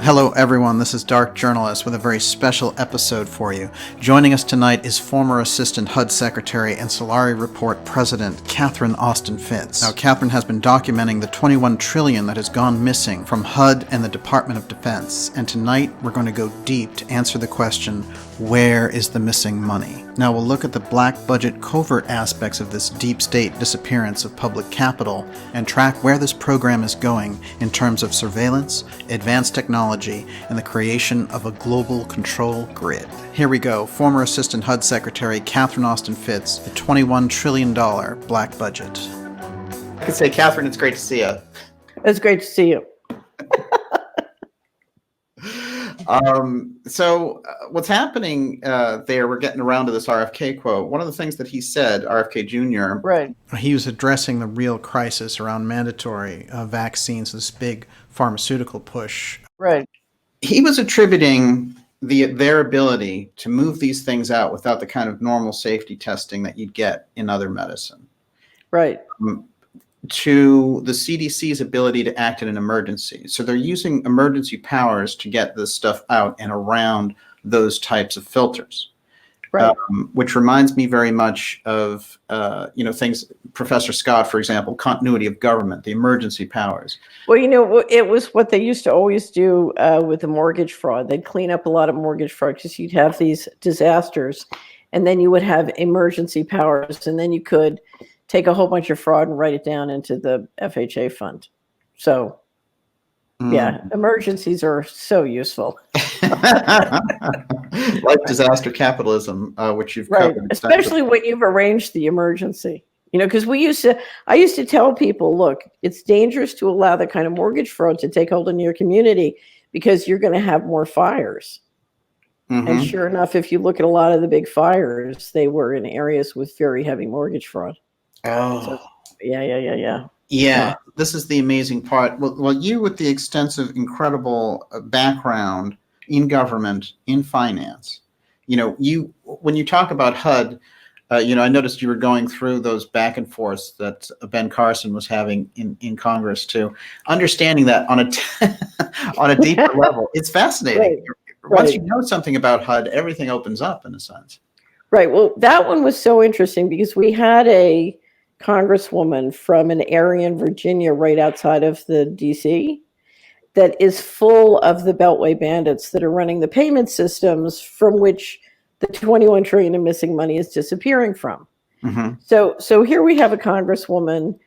Hello everyone, this is Dark Journalist with a very special episode for you. Joining us tonight is former Assistant HUD Secretary and Solari Report President Catherine Austin Fitz. Now, Catherine has been documenting the $21 trillion that has gone missing from HUD and the Department of Defense, and tonight we're going to go deep to answer the question, where is the missing money? Now we'll look at the black budget covert aspects of this deep state disappearance of public capital and track where this program is going in terms of surveillance, advanced technology, and the creation of a global control grid. Here we go. Former Assistant HUD Secretary Catherine Austin Fitz, the $21 trillion black budget. I could say, Catherine, it's great to see you. It's great to see you. What's happening there, we're getting around to this RFK quote. One of the things that he said, RFK Jr. Right. He was addressing the real crisis around mandatory vaccines, this big pharmaceutical push. Right. He was attributing their ability to move these things out without the kind of normal safety testing that you'd get in other medicine. Right. To the CDC's ability to act in an emergency. So they're using emergency powers to get this stuff out and around those types of filters. Right. Which reminds me very much of, things, Professor Scott, for example, continuity of government, the emergency powers. Well, it was what they used to always do with the mortgage fraud. They'd clean up a lot of mortgage fraud because you'd have these disasters, and then you would have emergency powers, and then you could take a whole bunch of fraud and write it down into the FHA fund. So, yeah, emergencies are so useful. Like disaster capitalism, which you've covered. Especially when you've arranged the emergency. Because I used to tell people, look, it's dangerous to allow that kind of mortgage fraud to take hold in your community because you're going to have more fires. Mm-hmm. And sure enough, if you look at a lot of the big fires, they were in areas with very heavy mortgage fraud. Oh, so, yeah. Yeah, this is the amazing part. Well, you with the extensive, incredible background in government, in finance, when you talk about HUD, I noticed you were going through those back and forths that Ben Carson was having in Congress too. Understanding that on a deeper level, it's fascinating. Right. Once you know something about HUD, everything opens up in a sense. Right. Well, that one was so interesting because we had a congresswoman from an area in Virginia right outside of the DC that is full of the Beltway bandits that are running the payment systems from which the $21 trillion in missing money is disappearing from. Mm-hmm. So here we have a congresswoman,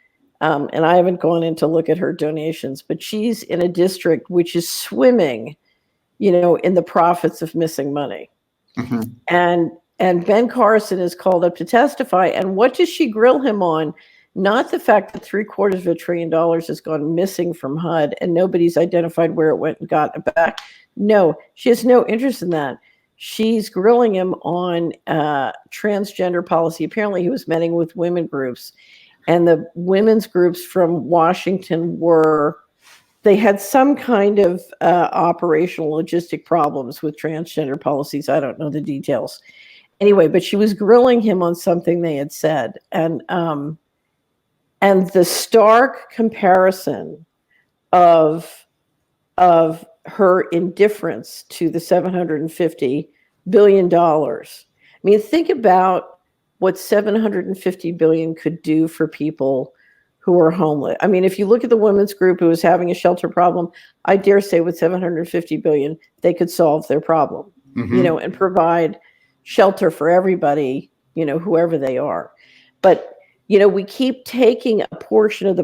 and I haven't gone in to look at her donations, but she's in a district which is swimming, in the profits of missing money. Mm-hmm. And Ben Carson is called up to testify. And what does she grill him on? Not the fact that $750 billion has gone missing from HUD and nobody's identified where it went and got it back. No, she has no interest in that. She's grilling him on transgender policy. Apparently he was meeting with women groups, and the women's groups from Washington they had some kind of operational logistic problems with transgender policies. I don't know the details. Anyway, but she was grilling him on something they had said. And the stark comparison of her indifference to the $750 billion. I mean, think about what $750 billion could do for people who are homeless. I mean, if you look at the women's group who is having a shelter problem, I dare say with $750 billion, they could solve their problem, mm-hmm. And provide shelter for everybody, whoever they are. But, we keep taking a portion of the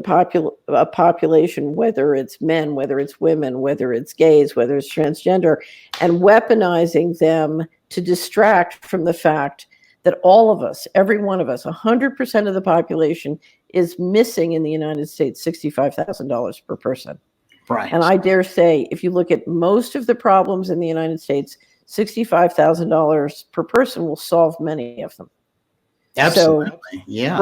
population, whether it's men, whether it's women, whether it's gays, whether it's transgender, and weaponizing them to distract from the fact that all of us, every one of us, 100% of the population is missing in the United States $65,000 per person. Right. And I dare say, if you look at most of the problems in the United States, $65,000 per person will solve many of them. Absolutely. So, yeah.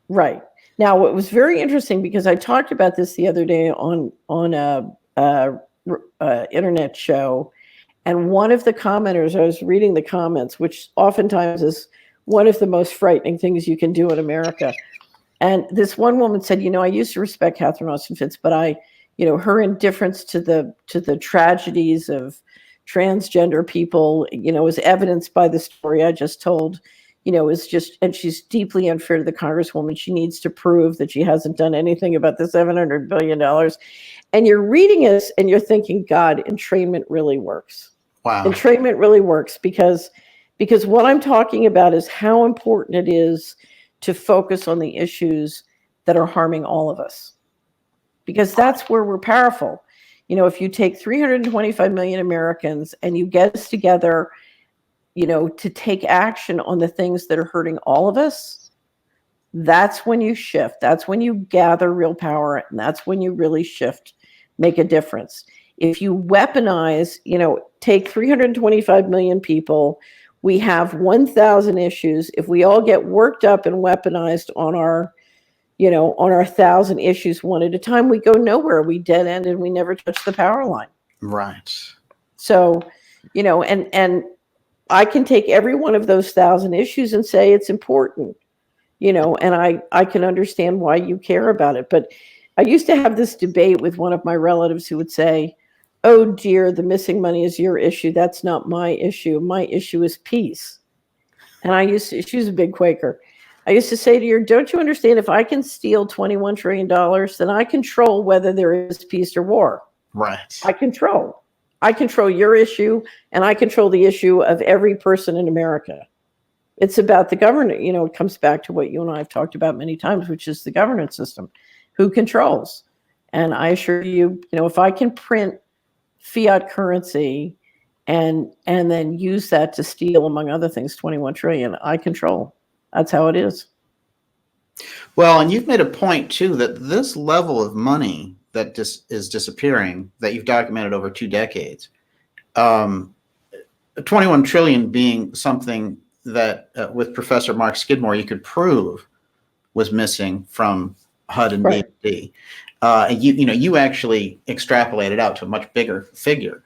Right. Now, what was very interesting, because I talked about this the other day on a internet show, and one of the commenters, I was reading the comments, which oftentimes is one of the most frightening things you can do in America. And this one woman said, I used to respect Catherine Austin Fitz, but I her indifference to the tragedies of transgender people, is evidenced by the story I just told, is just, and she's deeply unfair to the Congresswoman. She needs to prove that she hasn't done anything about the $700 billion. And you're reading this and you're thinking, God, entrainment really works. Wow. Entrainment really works because what I'm talking about is how important it is to focus on the issues that are harming all of us. Because that's where we're powerful. If you take 325 million Americans and you get us together, to take action on the things that are hurting all of us, that's when you shift. That's when you gather real power, and that's when you really shift, make a difference. If you weaponize, take 325 million people, we have 1,000 issues. If we all get worked up and weaponized on our 1,000 issues one at a time, we go nowhere. We dead end and we never touch the power line. Right. So, and I can take every one of those 1,000 issues and say it's important, and I can understand why you care about it. But I used to have this debate with one of my relatives who would say, oh dear, the missing money is your issue. That's not my issue. My issue is peace. And she was a big Quaker. I used to say to her, don't you understand, if I can steal $21 trillion, then I control whether there is peace or war. Right. I control your issue, and I control the issue of every person in America. It's about the government. It comes back to what you and I have talked about many times, which is the governance system. Who controls? And I assure you, if I can print fiat currency and then use that to steal, among other things, 21 trillion, I control. That's how it is. Well, and you've made a point too that this level of money that is disappearing, that you've documented over 2 decades, 21 trillion being something that with Professor Mark Skidmore you could prove was missing from HUD and Right. DoD. You actually extrapolated out to a much bigger figure,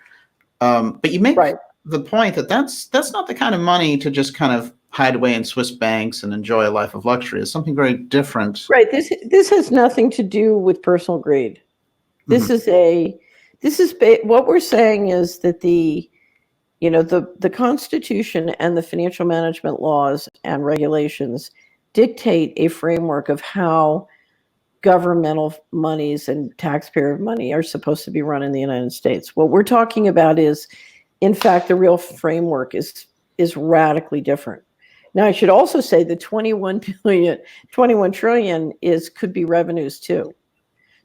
but you make Right. the point that that's not the kind of money to just kind of hide away in Swiss banks and enjoy a life of luxury. It's something very different. Right. This has nothing to do with personal greed. This is what we're saying is that the Constitution and the financial management laws and regulations dictate a framework of how governmental monies and taxpayer money are supposed to be run in the United States. What we're talking about is, in fact, the real framework is radically different. Now, I should also say the 21 trillion could be revenues too.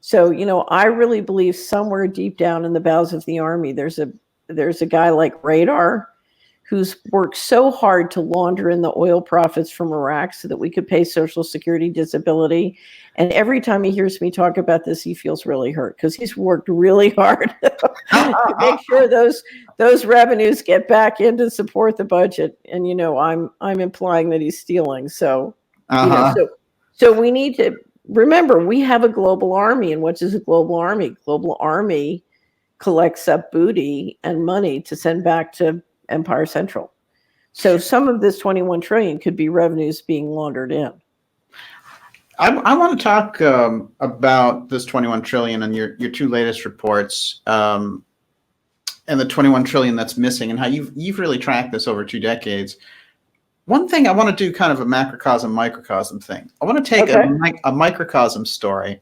So, I really believe somewhere deep down in the bowels of the Army, there's a guy like Radar who's worked so hard to launder in the oil profits from Iraq so that we could pay Social Security, disability. And every time he hears me talk about this, he feels really hurt because he's worked really hard to make sure those revenues get back in to support the budget. And I'm implying that he's stealing. So so we need to remember we have a global army. And what is a global army? Global army collects up booty and money to send back to Empire Central. So some of this 21 trillion could be revenues being laundered in. I want to talk about this 21 trillion and your 2 latest reports, and the 21 trillion that's missing, and how you've really tracked this over 2 decades. One thing I want to do, kind of a macrocosm microcosm thing. I want to take a microcosm story,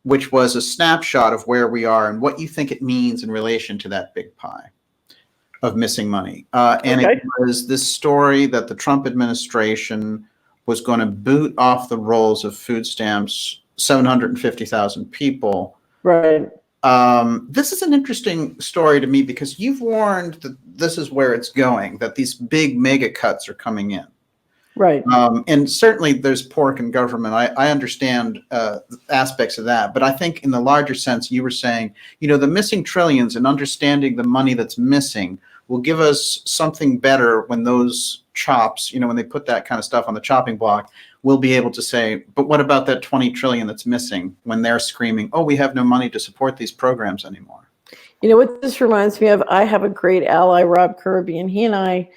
which was a snapshot of where we are and what you think it means in relation to that big pie of missing money. It was this story that the Trump administration was going to boot off the rolls of food stamps 750,000 people. Right. This is an interesting story to me because you've warned that this is where it's going, that these big mega cuts are coming in. Right. And certainly there's pork in government. I understand aspects of that. But I think in the larger sense, you were saying, the missing trillions and understanding the money that's missing will give us something better when those chops, when they put that kind of stuff on the chopping block, we'll be able to say, but what about that 20 trillion that's missing when they're screaming, oh, we have no money to support these programs anymore. What this reminds me of, I have a great ally, Rob Kirby, and he and I,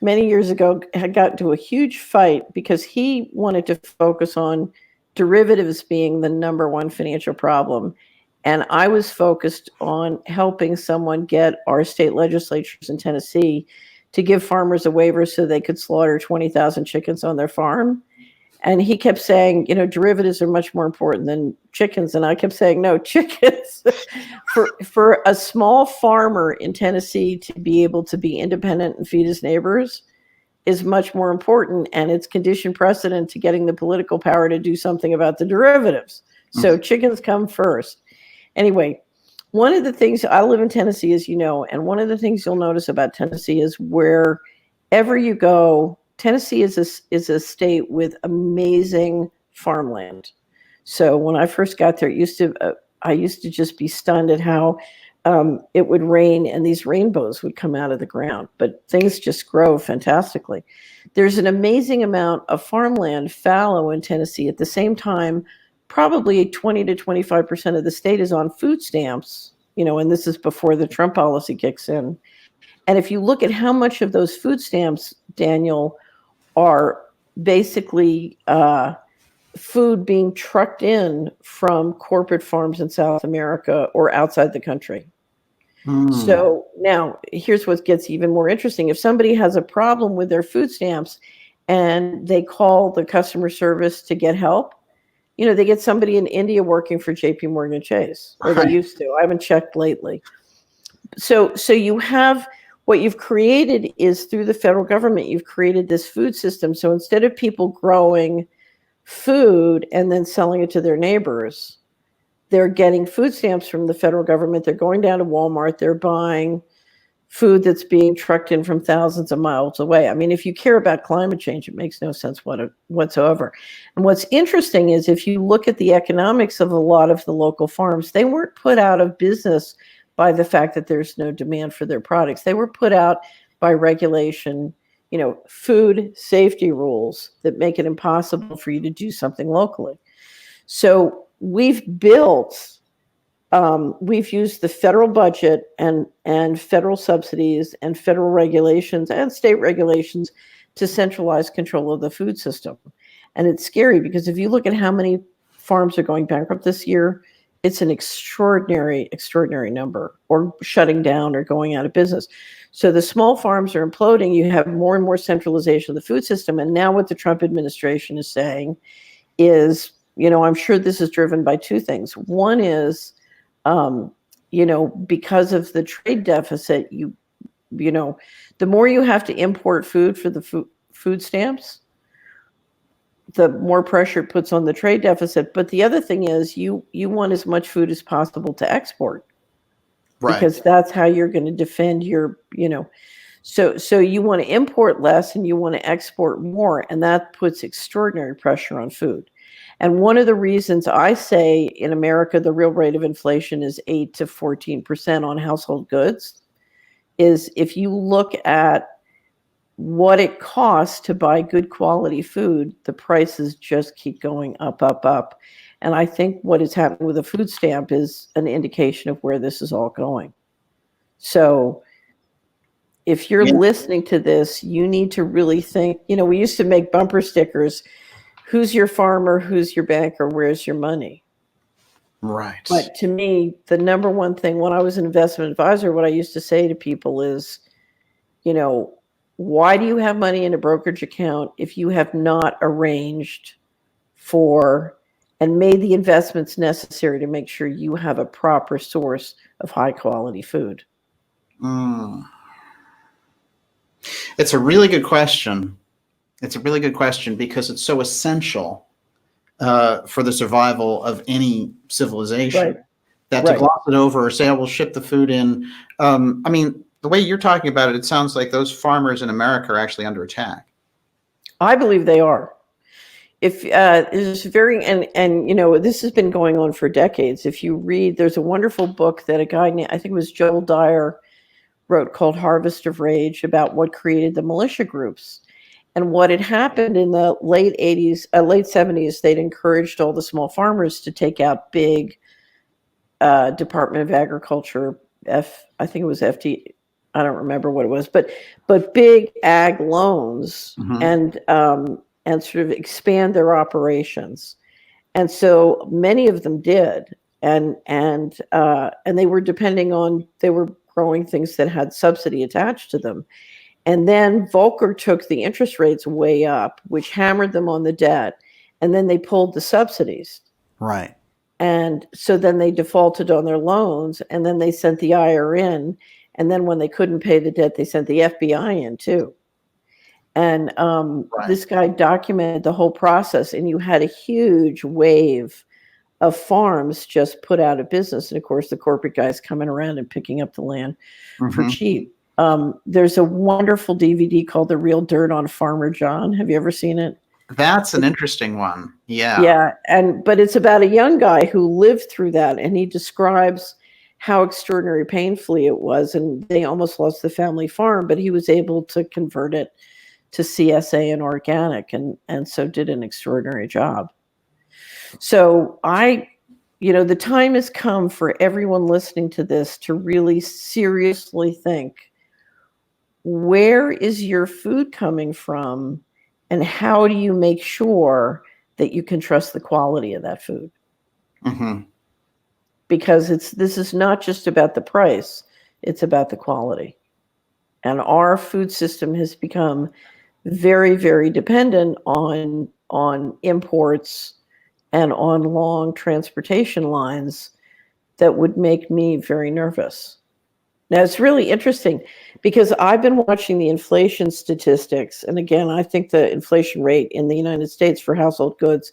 many years ago, had got into a huge fight because he wanted to focus on derivatives being the number one financial problem. And I was focused on helping someone get our state legislatures in Tennessee to give farmers a waiver so they could slaughter 20,000 chickens on their farm. And he kept saying, derivatives are much more important than chickens. And I kept saying, no, chickens. for a small farmer in Tennessee to be able to be independent and feed his neighbors is much more important. And it's condition precedent to getting the political power to do something about the derivatives. So chickens come first. Anyway, one of the things, I live in Tennessee, as you know, and one of the things you'll notice about Tennessee is wherever you go, Tennessee is a state with amazing farmland. So when I first got there, I used to just be stunned at how it would rain and these rainbows would come out of the ground. But things just grow fantastically. There's an amazing amount of farmland fallow in Tennessee. At the same time, probably 20 to 25% of the state is on food stamps, and this is before the Trump policy kicks in. And if you look at how much of those food stamps, Daniel, are basically food being trucked in from corporate farms in South America or outside the country. So now here's what gets even more interesting. If somebody has a problem with their food stamps and they call the customer service to get help, they get somebody in India working for JP Morgan Chase, or they used to. I haven't checked lately. So you have, what you've created is, through the federal government, you've created this food system. So instead of people growing food and then selling it to their neighbors, they're getting food stamps from the federal government. They're going down to Walmart. They're buying food that's being trucked in from thousands of miles away. I mean, if you care about climate change, it makes no sense whatsoever. And what's interesting is, if you look at the economics of a lot of the local farms, they weren't put out of business by the fact that there's no demand for their products. They were put out by regulation, food safety rules that make it impossible for you to do something locally. So we've used the federal budget and federal subsidies and federal regulations and state regulations to centralize control of the food system. And it's scary, because if you look at how many farms are going bankrupt this year, it's an extraordinary number, or shutting down or going out of business. So the small farms are imploding. You have more and more centralization of the food system. And now what the Trump administration is saying is, I'm sure this is driven by two things. One is, because of the trade deficit, the more you have to import food for the food stamps, the more pressure it puts on the trade deficit. But the other thing is, you want as much food as possible to export, right? Because that's how you're going to defend your, so you want to import less and you want to export more, and that puts extraordinary pressure on food. And one of the reasons I say in America the real rate of inflation is 8 to 14% on household goods is, if you look at what it costs to buy good quality food, the prices just keep going up, up, up. And I think what is happening with the food stamp is an indication of where this is all going. So if you're listening to this, you need to really think, we used to make bumper stickers. Who's your farmer? Who's your banker? Where's your money? Right. But to me, the number one thing, when I was an investment advisor, what I used to say to people is, why do you have money in a brokerage account if you have not arranged for and made the investments necessary to make sure you have a proper source of high quality food? It's a really good question. It's a really good question, because it's so essential for the survival of any civilization, that to gloss it over or say, "I will ship the food in." The way you're talking about it, it sounds like those farmers in America are actually under attack. I believe they are. If this has been going on for decades. If you read, there's a wonderful book that a guy named, I think it was Joel Dyer, wrote, called Harvest of Rage, about what created the militia groups. And what had happened in the late 70s, they'd encouraged all the small farmers to take out big Department of Agriculture, I think it was FD, I don't remember what it was, but big ag loans, and sort of expand their operations. And so many of them did. and they were they were growing things that had subsidy attached to them. And then Volcker took the interest rates way up, which hammered them on the debt, and then they pulled the subsidies. Right. And so then they defaulted on their loans, and then they sent the IR in, and then when they couldn't pay the debt, they sent the FBI in too. And this guy documented the whole process, and you had a huge wave of farms just put out of business. And of course, the corporate guys coming around and picking up the land for cheap. There's a wonderful DVD called The Real Dirt on Farmer John. Have you ever seen it? That's an interesting one. Yeah. Yeah. But it's about a young guy who lived through that, and he describes how extraordinary painfully it was. And they almost lost the family farm, but he was able to convert it to CSA and organic, and so did an extraordinary job. So the time has come for everyone listening to this to really seriously think, where is your food coming from, and how do you make sure that you can trust the quality of that food? Because this is not just about the price, it's about the quality. And our food system has become very, very dependent on imports and on long transportation lines that would make me very nervous. Now, it's really interesting because I've been watching the inflation statistics. And again, I think the inflation rate in the United States for household goods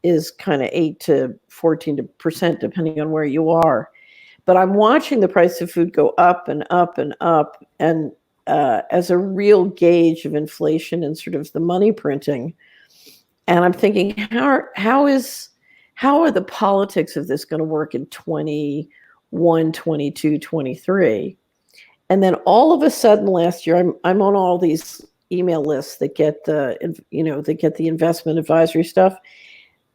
is kind of 8 to 14%, depending on where you are. But I'm watching the price of food go up and up and up, and as a real gauge of inflation and sort of the money printing. And I'm thinking, how are the politics of this going to work in 21, 22, 23? And then all of a sudden last year, I'm on all these email lists that get the investment advisory stuff.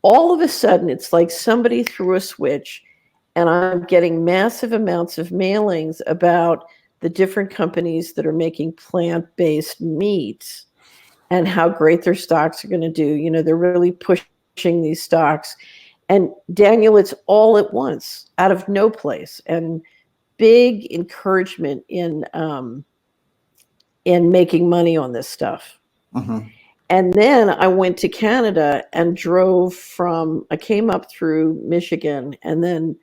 All of a sudden, it's like somebody threw a switch, and I'm getting massive amounts of mailings about the different companies that are making plant-based meat and how great their stocks are going to do. They're really pushing these stocks. And Daniel, it's all at once, out of no place, and big encouragement in making money on this stuff. And then I went to Canada and I came up through Michigan and then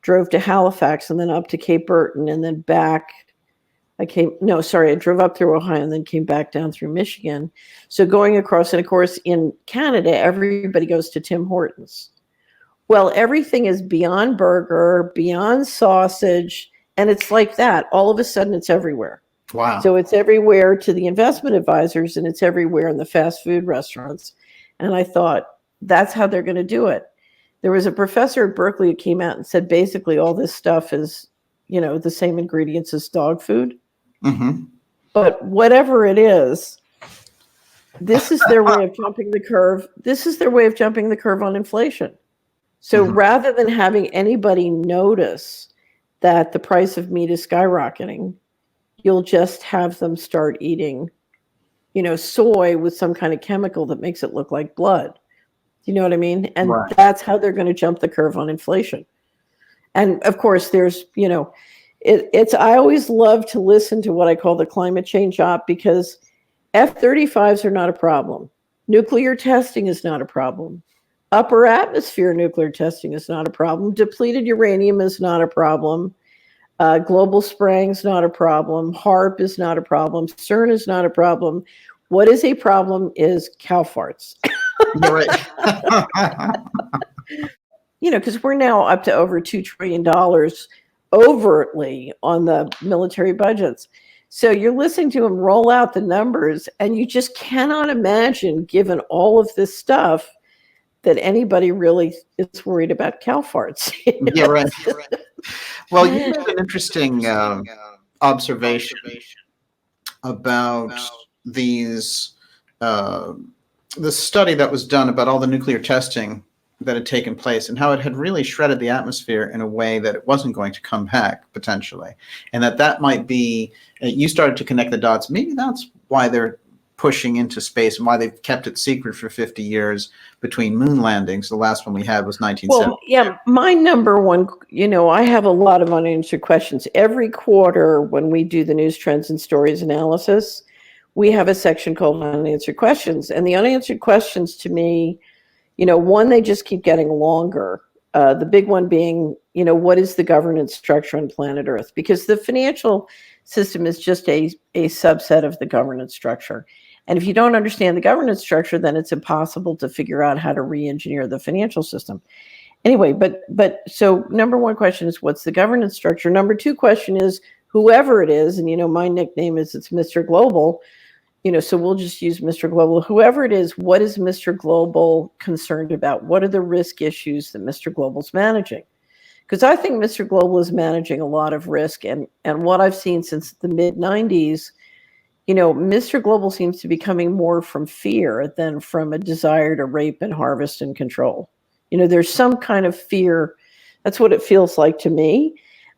drove to Halifax and then up to Cape Breton and then back. I drove up through Ohio and then came back down through Michigan. So going across, and of course in Canada, everybody goes to Tim Hortons. Well, everything is Beyond Burger, Beyond Sausage, and it's like that. All of a sudden it's everywhere. Wow. So it's everywhere to the investment advisors, and it's everywhere in the fast food restaurants. And I thought, that's how they're going to do it. There was a professor at Berkeley who came out and said, basically all this stuff is, the same ingredients as dog food. But whatever it is, this is their way of jumping the curve. This is their way of jumping the curve on inflation. So rather than having anybody notice that the price of meat is skyrocketing, you'll just have them start eating, soy with some kind of chemical that makes it look like blood. You know what I mean? And that's how they're going to jump the curve on inflation. And of course, there's, I always love to listen to what I call the climate change op, because F-35s are not a problem. Nuclear testing is not a problem. Upper atmosphere nuclear testing is not a problem. Depleted uranium is not a problem. Global spraying is not a problem. HARP is not a problem. CERN is not a problem. What is a problem is cow farts. You're right. Because we're now up to over $2 trillion overtly on the military budgets. So you're listening to him roll out the numbers, and you just cannot imagine, given all of this stuff, that anybody really is worried about cow farts. Yeah, right. Well, you made an interesting observation about these the study that was done about all the nuclear testing that had taken place and how it had really shredded the atmosphere in a way that it wasn't going to come back potentially, and that might be, you started to connect the dots. Maybe that's why they're pushing into space and why they've kept it secret for 50 years between moon landings. The last one we had was 1970. Well, yeah, my number one, I have a lot of unanswered questions. Every quarter when we do the news trends and stories analysis, we have a section called unanswered questions. And the unanswered questions to me, one, they just keep getting longer. The big one being, what is the governance structure on planet Earth? Because the financial system is just a subset of the governance structure. And if you don't understand the governance structure, then it's impossible to figure out how to re-engineer the financial system. Anyway, but so number one question is, what's the governance structure? Number two question is, whoever it is, and my nickname is it's Mr. Global, so we'll just use Mr. Global. Whoever it is, what is Mr. Global concerned about? What are the risk issues that Mr. Global's managing? Because I think Mr. Global is managing a lot of risk. And what I've seen since the mid-90s, Mr. Global seems to be coming more from fear than from a desire to rape and harvest and control. There's some kind of fear. That's what it feels like to me.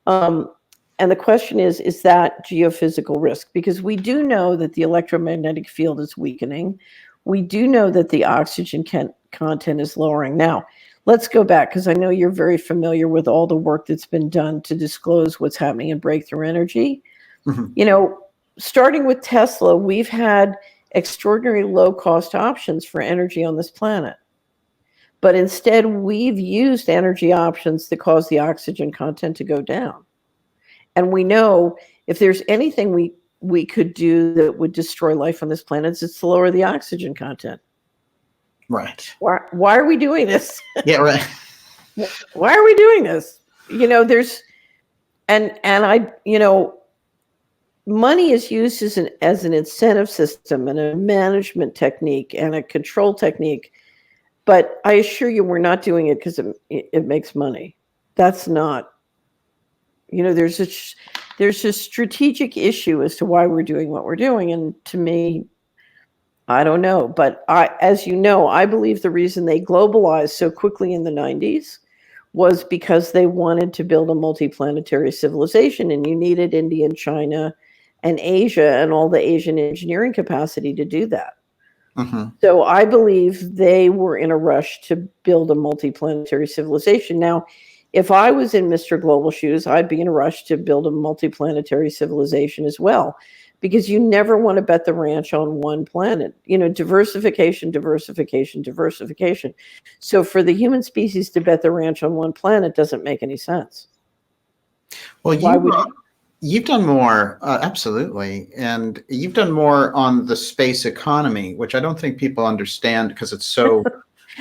And the question is that geophysical risk? Because we do know that the electromagnetic field is weakening. We do know that the oxygen content is lowering. Now, let's go back, because I know you're very familiar with all the work that's been done to disclose what's happening in breakthrough energy. Mm-hmm. Starting with Tesla, we've had extraordinary low-cost options for energy on this planet. But instead, we've used energy options that cause the oxygen content to go down. And we know if there's anything we could do that would destroy life on this planet, it's to lower the oxygen content. Right. Why are we doing this? Yeah, right. Why are we doing this? There's, and I, money is used as an incentive system and a management technique and a control technique. But I assure you, we're not doing it because it makes money. That's not. There's a strategic issue as to why we're doing what we're doing, and to me, I don't know. But as you know, I believe the reason they globalized so quickly in the 90s was because they wanted to build a multiplanetary civilization, and you needed India and China and Asia and all the Asian engineering capacity to do that. Mm-hmm. So I believe they were in a rush to build a multiplanetary civilization. Now, if I was in Mr. Global shoes, I'd be in a rush to build a multiplanetary civilization as well, because you never want to bet the ranch on one planet. Diversification, diversification, diversification. So for the human species to bet the ranch on one planet doesn't make any sense. Well, you've done more, absolutely. And you've done more on the space economy, which I don't think people understand because it's so...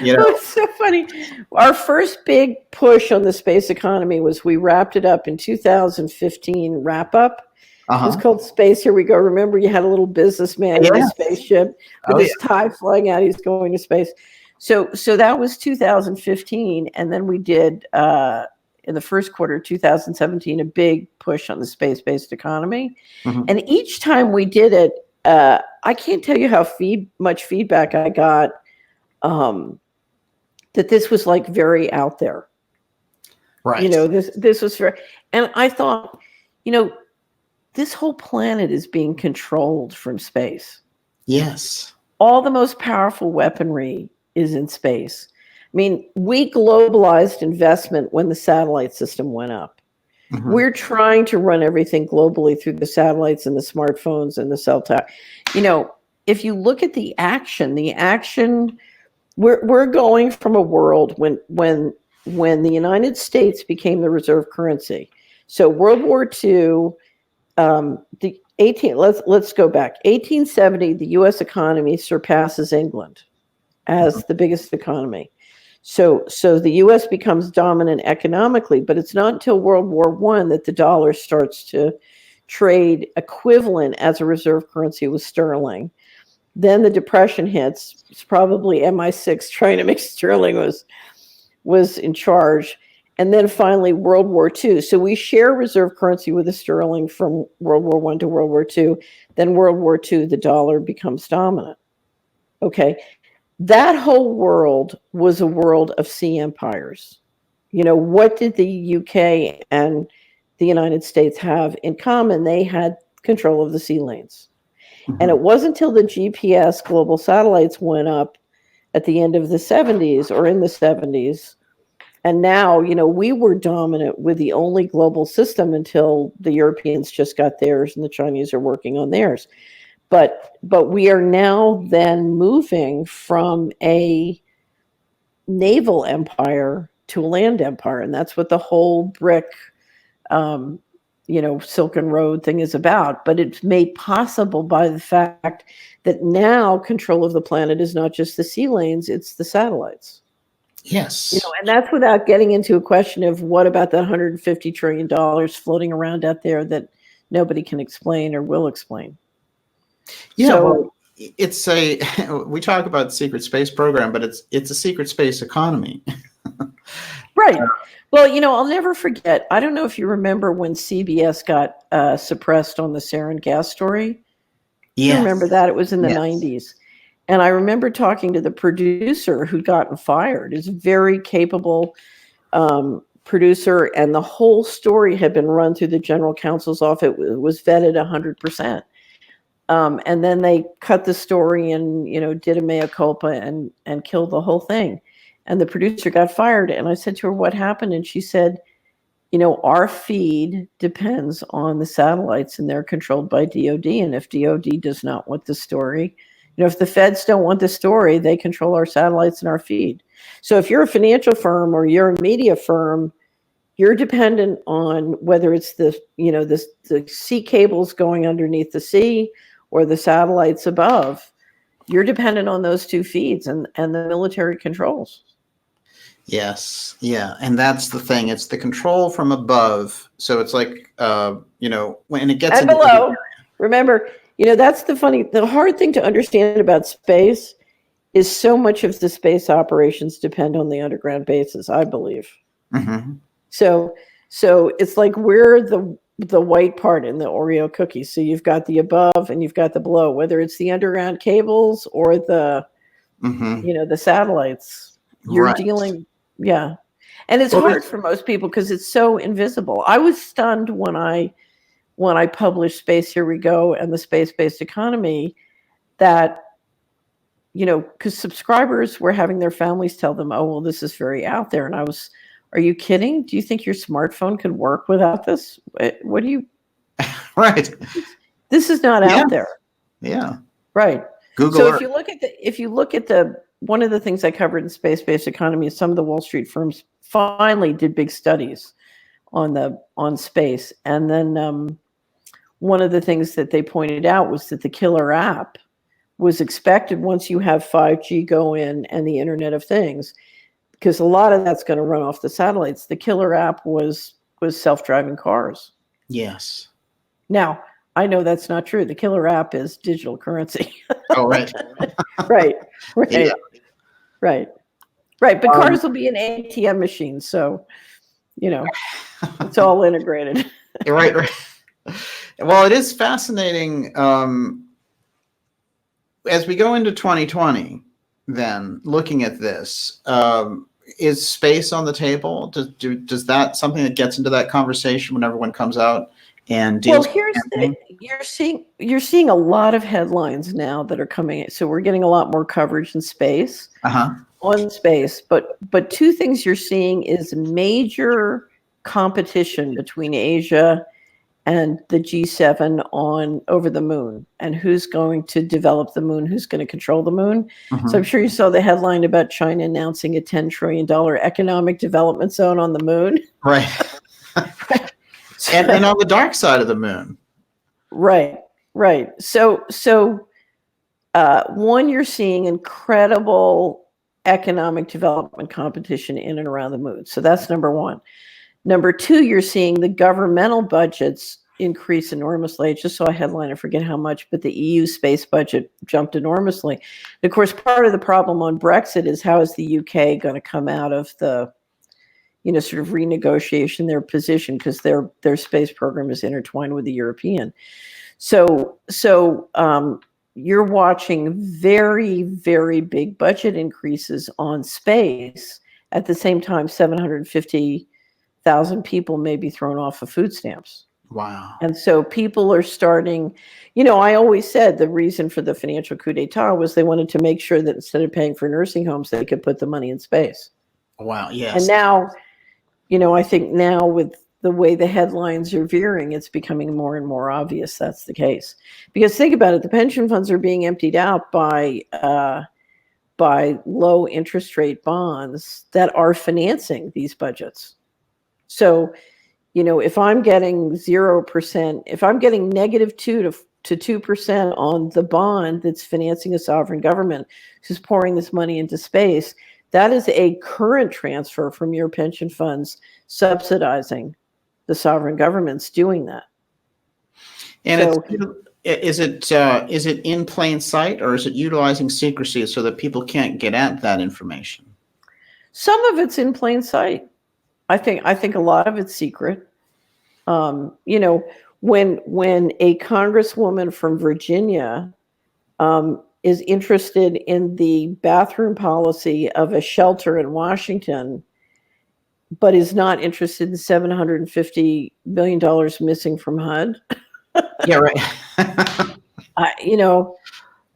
It's so funny. Our first big push on the space economy was we wrapped it up in 2015 wrap up. Uh-huh. It was called Space Here We Go. Remember, you had a little businessman in a spaceship with his tie flying out. He's going to space. So that was 2015. And then we did, in the first quarter of 2017, a big push on the space-based economy. Mm-hmm. And each time we did it, I can't tell you how much feedback I got that this was like very out there. Right. This was very, and I thought, this whole planet is being controlled from space. Yes. All the most powerful weaponry is in space. I mean, we globalized investment when the satellite system went up. Mm-hmm. We're trying to run everything globally through the satellites and the smartphones and the cell tower. If you look at the action, we're going from a world when the United States became the reserve currency. So World War II, let's go back. 1870, the U.S. economy surpasses England as the biggest economy. So the U.S. becomes dominant economically, but it's not until World War I that the dollar starts to trade equivalent as a reserve currency with sterling. Then the Depression hits. It's probably MI6 trying to make sterling was in charge. And then finally World War II. So we share reserve currency with the sterling from World War I to World War II. Then World War II, the dollar becomes dominant. Okay. That whole world was a world of sea empires. What did the UK and the United States have in common? They had control of the sea lanes. And it wasn't until the GPS global satellites went up at the end of the 70s or in the 70s. And now, we were dominant with the only global system until the Europeans just got theirs and the Chinese are working on theirs. But we are now then moving from a naval empire to a land empire. And that's what the whole BRIC, Silken Road thing is about. But it's made possible by the fact that now control of the planet is not just the sea lanes, it's the satellites. Yes. And that's without getting into a question of what about that $150 trillion floating around out there that nobody can explain or will explain. Yeah, So, well, we talk about secret space program, but it's a secret space economy. right. Well, I'll never forget. I don't know if you remember when CBS got suppressed on the sarin gas story. Yes. You remember that? It was in the Yes. 90s. And I remember talking to the producer who'd gotten fired. He's a very capable producer, and the whole story had been run through the general counsel's office. It was vetted 100%. And then they cut the story and, did a mea culpa and killed the whole thing. And the producer got fired. And I said to her, what happened? And she said, our feed depends on the satellites and they're controlled by DOD. And if DOD does not want the story, if the feds don't want the story, they control our satellites and our feed. So if you're a financial firm or you're a media firm, you're dependent on whether it's the sea cables going underneath the sea or the satellites above. You're dependent on those two feeds and the military controls. Yes. Yeah. And that's the thing. It's the control from above. So it's like, when it gets and below, remember, that's the hard thing to understand about space is so much of the space operations depend on the underground bases, I believe. Mm-hmm. So it's like we're the white part in the Oreo cookie. So you've got the above and you've got the below, whether it's the underground cables or the, the satellites. You're dealing, yeah. And it's hard for most people because it's so invisible. I was stunned when I published Space Here We Go and the Space-Based Economy that, because subscribers were having their families tell them, oh, well, this is very out there. And are you kidding? Do you think your smartphone could work without this? What do you? Right. This is not out there. Yeah. Right. Google. So if you look at the one of the things I covered in Space-Based Economy is some of the Wall Street firms finally did big studies on space. And then one of the things that they pointed out was that the killer app was expected once you have 5G go in and the Internet of Things, because a lot of that's going to run off the satellites. The killer app was self-driving cars. Yes. Now, I know that's not true. The killer app is digital currency. Oh, right. Right. Yeah. Right. But cars will be an ATM machine. So, it's all integrated. Right. Well, it is fascinating. As we go into 2020, then looking at this, is space on the table? Does that something that gets into that conversation when everyone comes out and deals? Well, here's the you're seeing a lot of headlines now that are coming in. So we're getting a lot more coverage in space on space. But two things you're seeing is major competition between Asia and the G7 over the moon and who's going to develop the moon, who's going to control the moon. So I'm sure you saw the headline about China announcing a $10 trillion economic development zone on the moon. Right. and on the dark side of the moon. Right. So one, you're seeing incredible economic development competition in and around the moon. So that's number one. Number two, you're seeing the governmental budgets increase enormously. I just saw a headline, I forget how much, but the EU space budget jumped enormously. And of course, part of the problem on Brexit is how is the UK going to come out of the, sort of renegotiation their position, because their space program is intertwined with the European. So you're watching very, very big budget increases on space. At the same time, 750,000 people may be thrown off of food stamps. Wow. And so people are starting, I always said the reason for the financial coup d'etat was they wanted to make sure that instead of paying for nursing homes, they could put the money in space. Wow. Yes. And now, I think now with the way the headlines are veering, it's becoming more and more obvious that's the case. Because think about it, the pension funds are being emptied out by low interest rate bonds that are financing these budgets. So, if I'm getting 0%, if I'm getting -2 to 2% on the bond that's financing a sovereign government who's pouring this money into space, that is a current transfer from your pension funds subsidizing the sovereign governments doing that. And So, is it in plain sight, or is it utilizing secrecy so that people can't get at that information? some of it's in plain sight. I think a lot of it's secret. When a congresswoman from Virginia is interested in the bathroom policy of a shelter in Washington, but is not interested in $750 million missing from HUD. Yeah, right.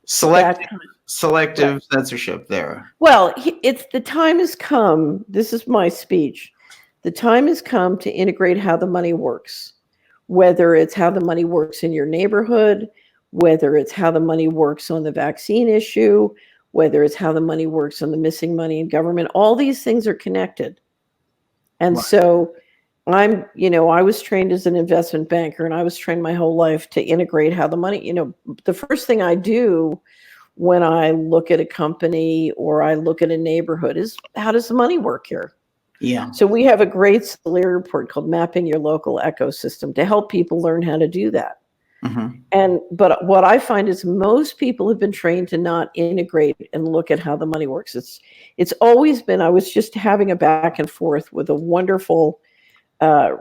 Selective Right. censorship there. Well, the time has come. This is my speech. The time has come to integrate how the money works, whether it's how the money works in your neighborhood, whether it's how the money works on the vaccine issue, whether it's how the money works on the missing money in government. All these things are connected. And Right. so I was trained as an investment banker, and I was trained my whole life to integrate how the money, the first thing I do when I look at a company or I look at a neighborhood is, how does the money work here? Yeah. So we have a great Solari report called Mapping Your Local Ecosystem to help people learn how to do that. Mm-hmm. But what I find is most people have been trained to not integrate and look at how the money works. It's always been, I was just having a back and forth with a wonderful,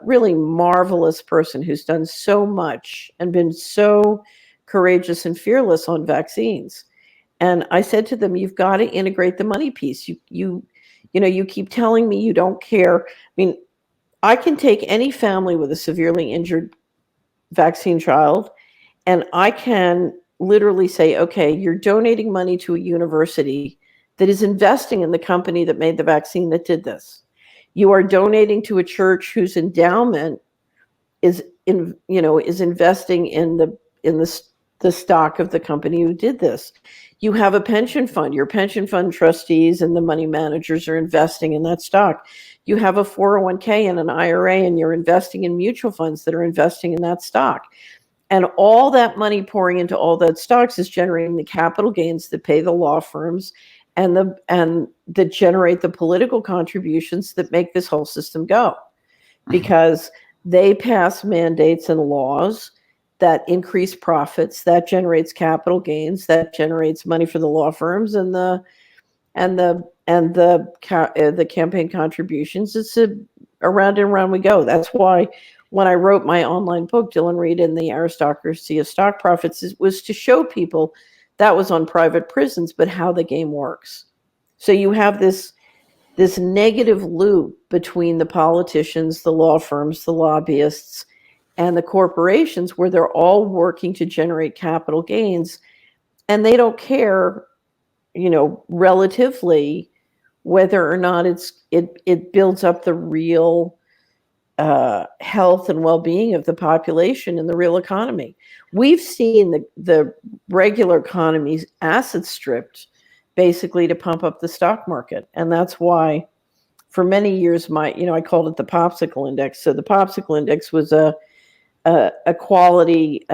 really marvelous person who's done so much and been so courageous and fearless on vaccines. And I said to them, you've got to integrate the money piece. You keep telling me you don't care. I mean, I can take any family with a severely injured vaccine child, and I can literally say, okay, you're donating money to a university that is investing in the company that made the vaccine that did this. You are donating to a church whose endowment is investing in the stock of the company who did this. You have a pension fund. Your pension fund trustees and the money managers are investing in that stock. You have a 401k and an IRA, and you're investing in mutual funds that are investing in that stock. And all that money pouring into all that stocks is generating the capital gains that pay the law firms and that generate the political contributions that make this whole system go. Because they pass mandates and laws that increase profits, that generates capital gains, that generates money for the law firms and the campaign contributions. It's around and around we go. That's why when I wrote my online book, Dylan Reed and the Aristocracy of Stock Profits, was to show people that was on private prisons, but how the game works. So you have this negative loop between the politicians, the law firms, the lobbyists, and the corporations, where they're all working to generate capital gains, and they don't care, relatively, whether or not it builds up the real health and well-being of the population and the real economy. We've seen the regular economy's assets stripped basically to pump up the stock market, and that's why for many years I called it the popsicle index. So the popsicle index was a quality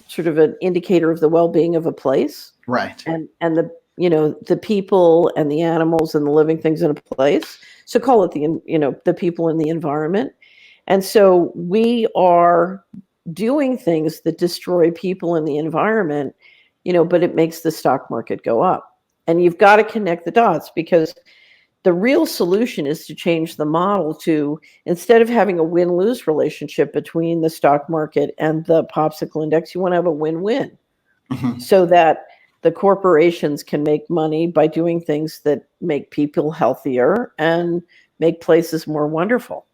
sort of an indicator of the well-being of a place, Right. and the people and the animals and the living things in a place. So call it the people in the environment. And so we are doing things that destroy people in the environment, but it makes the stock market go up. And you've got to connect the dots, because the real solution is to change the model to, instead of having a win-lose relationship between the stock market and the popsicle index, you want to have a win-win, so that the corporations can make money by doing things that make people healthier and make places more wonderful.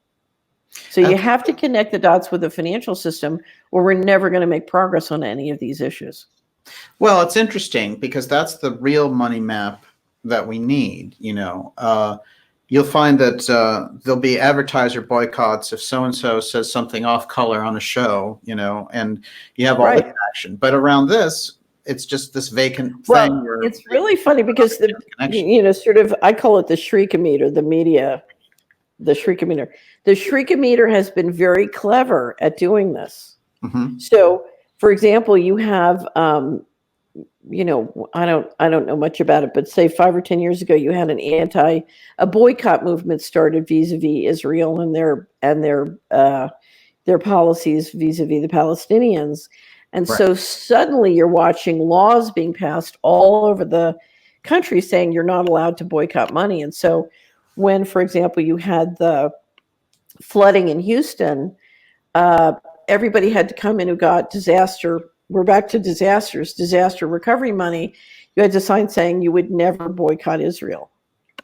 So you have to connect the dots with the financial system, or we're never going to make progress on any of these issues. Well, it's interesting because that's the real money map that we need. You'll find that there'll be advertiser boycotts if so-and-so says something off color on a show, and you have all this action. But around this, it's just this vacant thing. Well, it's really funny because I call it the shriekometer, the media, the shriekometer. The shriekometer has been very clever at doing this. Mm-hmm. So, for example, you have, I don't know much about it, but say 5 or 10 years ago, you had a boycott movement started vis-a-vis Israel and their policies vis-a-vis the Palestinians. And so suddenly you're watching laws being passed all over the country saying you're not allowed to boycott money. And so when, for example, you had the flooding in Houston, everybody had to come in who got disaster. We're back to disaster recovery money. You had to sign saying you would never boycott Israel.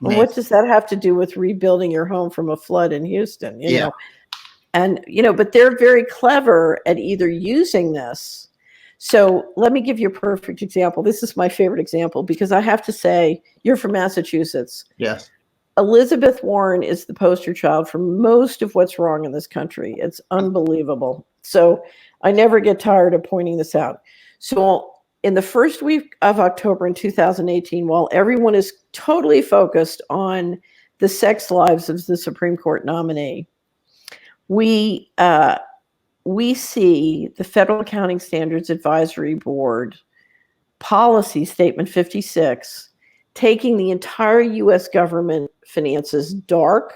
Well, what does that have to do with rebuilding your home from a flood in Houston? You know? And, but they're very clever at either using this. So let me give you a perfect example. This is my favorite example because I have to say, you're from Massachusetts. Yes. Elizabeth Warren is the poster child for most of what's wrong in this country. It's unbelievable. So I never get tired of pointing this out. So in the first week of October in 2018, while everyone is totally focused on the sex lives of the Supreme Court nominee, we see the Federal Accounting Standards Advisory Board policy statement 56 taking the entire U.S. government finances dark.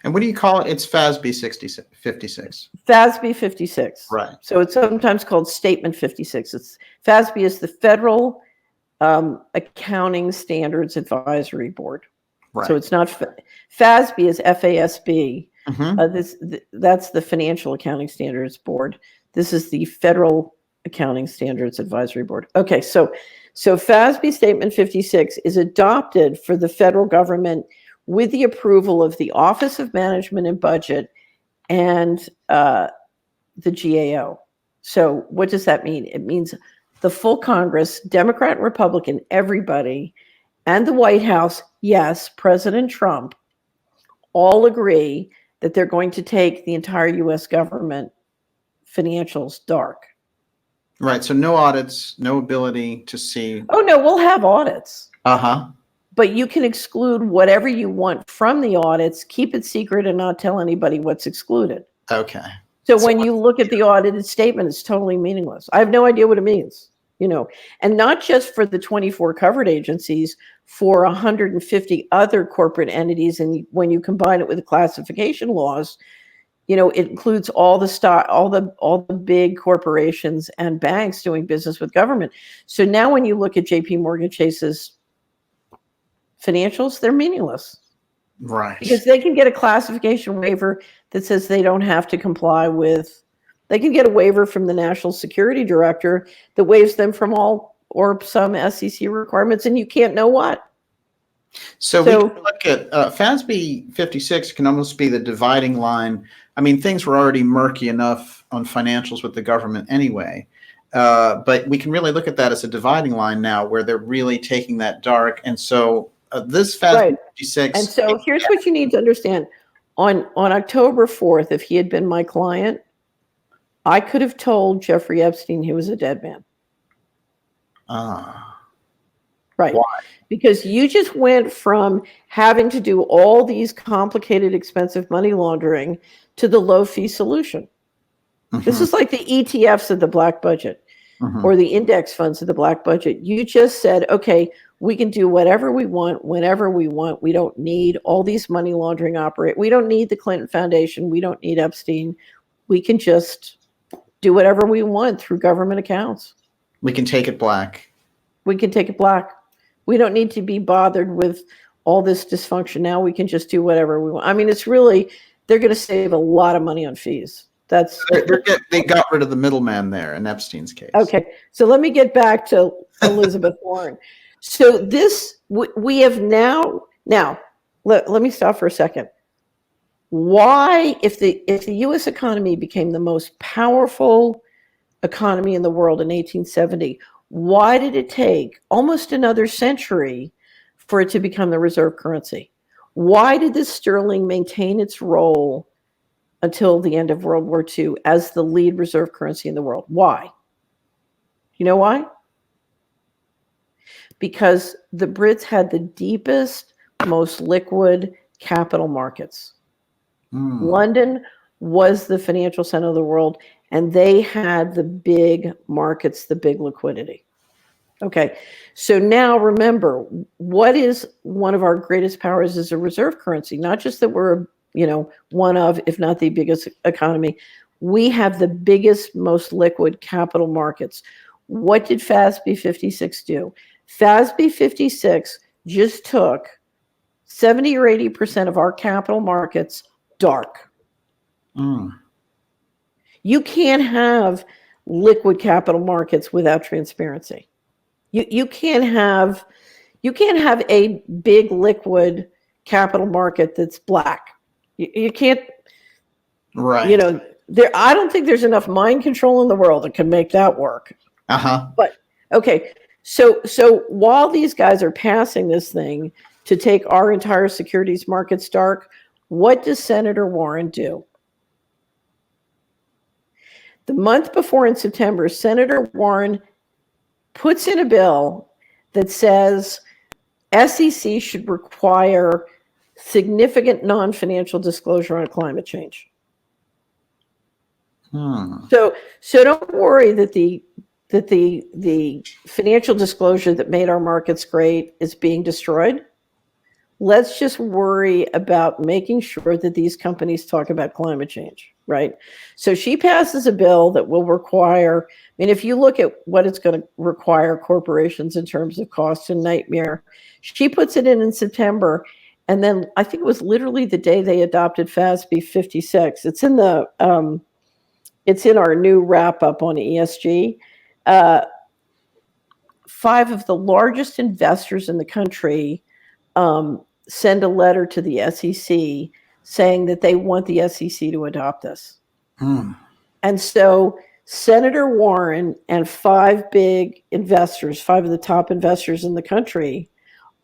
And what do you call it? It's FASB 56. FASB 56. Right. So it's sometimes called Statement 56. FASB is the Federal Accounting Standards Advisory Board. Right. So it's not FASB is FASB. Mm-hmm. That's the Financial Accounting Standards Board. This is the Federal Accounting Standards Advisory Board. Okay, so FASB Statement 56 is adopted for the federal government with the approval of the Office of Management and Budget and the GAO. So what does that mean? It means the full Congress, Democrat and Republican, everybody, and the White House, yes, President Trump, all agree that they're going to take the entire U.S. government financials dark. Right. So no audits, no ability to see. Oh, no, we'll have audits. Uh-huh. But you can exclude whatever you want from the audits, keep it secret, and not tell anybody what's excluded. Okay. So when you look at the audited statement, it's totally meaningless. I have no idea what it means, and not just for the 24 covered agencies, for 150 other corporate entities. And when you combine it with the classification laws, it includes all the big corporations and banks doing business with government. So now when you look at JP Morgan Chase's financials, they're meaningless. Right. Because they can get a classification waiver that says they don't have to comply with, they can get a waiver from the National Security Director that waives them from all or some SEC requirements, and you can't know what. So we can look at FASB 56 can almost be the dividing line. I mean, things were already murky enough on financials with the government anyway. But we can really look at that as a dividing line now where they're really taking that dark. And so this FASB 56. And so here's what you need to understand. On October 4th, if he had been my client, I could have told Jeffrey Epstein he was a dead man. Right. Why? Because you just went from having to do all these complicated, expensive money laundering to the low fee solution. Mm-hmm. This is like the ETFs of the black budget, mm-hmm. or the index funds of the black budget. You just said, okay, we can do whatever we want, whenever we want. We don't need all these money laundering operate. We don't need the Clinton Foundation. We don't need Epstein. We can just do whatever we want through government accounts. We can take it black. We can take it black. We don't need to be bothered with all this dysfunction. Now we can just do whatever we want. I mean, it's really, they're going to save a lot of money on fees. They got rid of the middleman there in Epstein's case. Okay. So let me get back to Elizabeth Warren. So this, we have now, let me stop for a second. Why, if the U.S. economy became the most powerful economy in the world in 1870, why did it take almost another century for it to become the reserve currency? Why did the sterling maintain its role until the end of World War II as the lead reserve currency in the world? Why? You know why? Because the Brits had the deepest, most liquid capital markets. London was the financial center of the world, and they had the big markets, the big liquidity. Okay, so now remember, what is one of our greatest powers is a reserve currency, not just that we're, one of, if not the biggest economy. We have the biggest, most liquid capital markets. What did FASB 56 do? FASB 56 just took 70 or 80% of our capital markets dark. You can't have liquid capital markets without transparency. You can't have a big liquid capital market that's black. You can't. Right. I don't think there's enough mind control in the world that can make that work. But okay, so while these guys are passing this thing to take our entire securities markets dark, what does Senator Warren do? The month before, in September, Senator Warren puts in a bill that says SEC should require significant non-financial disclosure on climate change. So don't worry that the financial disclosure that made our markets great is being destroyed. Let's just worry about making sure that these companies talk about climate change, right? So she passes a bill that will require, if you look at what it's going to require corporations in terms of cost and nightmare, she puts it in September. And then I think it was literally the day they adopted FASB 56. It's in our new wrap up on ESG. 5 of the largest investors in the country send a letter to the SEC saying that they want the SEC to adopt this. And so Senator Warren and 5 big investors, 5 of the top investors in the country,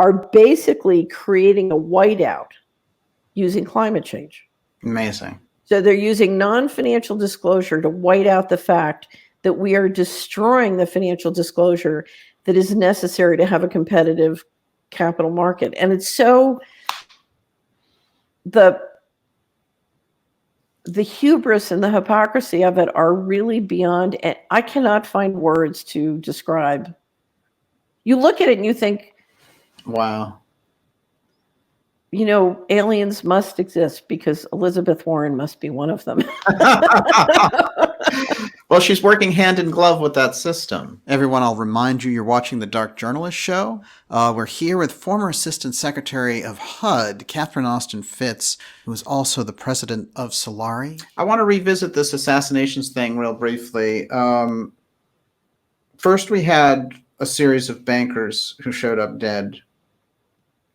are basically creating a whiteout using climate change. Amazing. So they're using non-financial disclosure to white out the fact that we are destroying the financial disclosure that is necessary to have a competitive capital market. And it's so, the hubris and the hypocrisy of it are really beyond, I cannot find words to describe. You look at it and you think, wow, aliens must exist because Elizabeth Warren must be one of them. Well, she's working hand in glove with that system. Everyone, I'll remind you, you're watching the Dark Journalist Show. We're here with former Assistant Secretary of HUD, Catherine Austin Fitz, who is also the president of Solari. I want to revisit this assassinations thing real briefly. First, we had a series of bankers who showed up dead.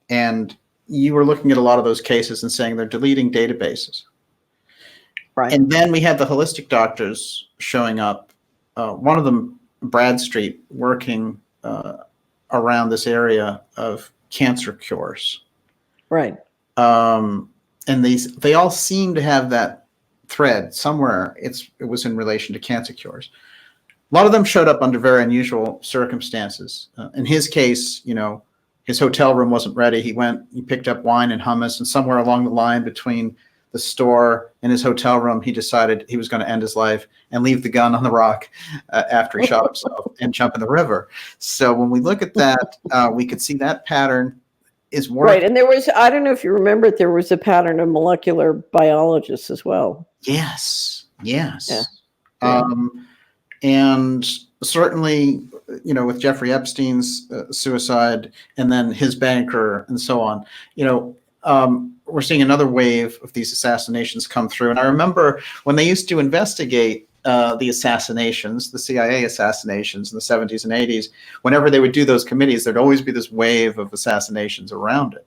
And you were looking at a lot of those cases and saying they're deleting databases. Right. And then we had the holistic doctors showing up. One of them, Bradstreet, working around this area of cancer cures. Right. And they all seem to have that thread somewhere. It was in relation to cancer cures. A lot of them showed up under very unusual circumstances. In his case, his hotel room wasn't ready. He picked up wine and hummus, and somewhere along the line between the store and his hotel room, he decided he was going to end his life and leave the gun on the rock after he shot himself and jump in the river. So when we look at that, we could see that pattern is working. Right. And there was, I don't know if you remember it, there was a pattern of molecular biologists as well. Yes. Yeah. And certainly, with Jeffrey Epstein's suicide and then his banker and so on, we're seeing another wave of these assassinations come through. And I remember when they used to investigate the assassinations, the CIA assassinations in the 70s and 80s, whenever they would do those committees, there'd always be this wave of assassinations around it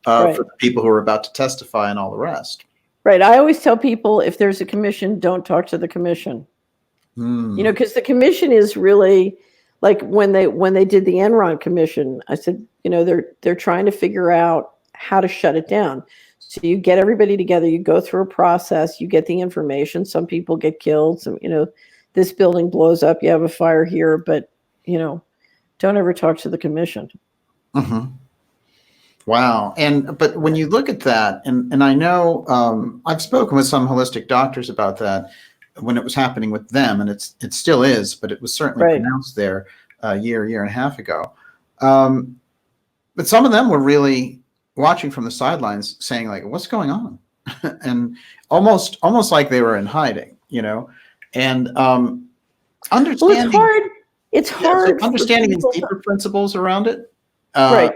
for the people who were about to testify and all the rest. Right. I always tell people, if there's a commission, don't talk to the commission. Hmm. You know, because the commission is really like when they did the Enron commission, I said, you know, they're trying to figure out how to shut it down. So you get everybody together, you go through a process, you get the information. Some people get killed. Some, you know, this building blows up, you have a fire here, but, you know, don't ever talk to the commission. Mm-hmm. Wow. But when you look at that, and I know I've spoken with some holistic doctors about that when it was happening with them, and it still is, but it was certainly Right. pronounced there a year and a half ago. But some of them were really watching from the sidelines, saying like, "What's going on?" and almost like they were in hiding, you know. And understanding, Well, it's hard. It's hard. so understanding these deeper principles around it. Right.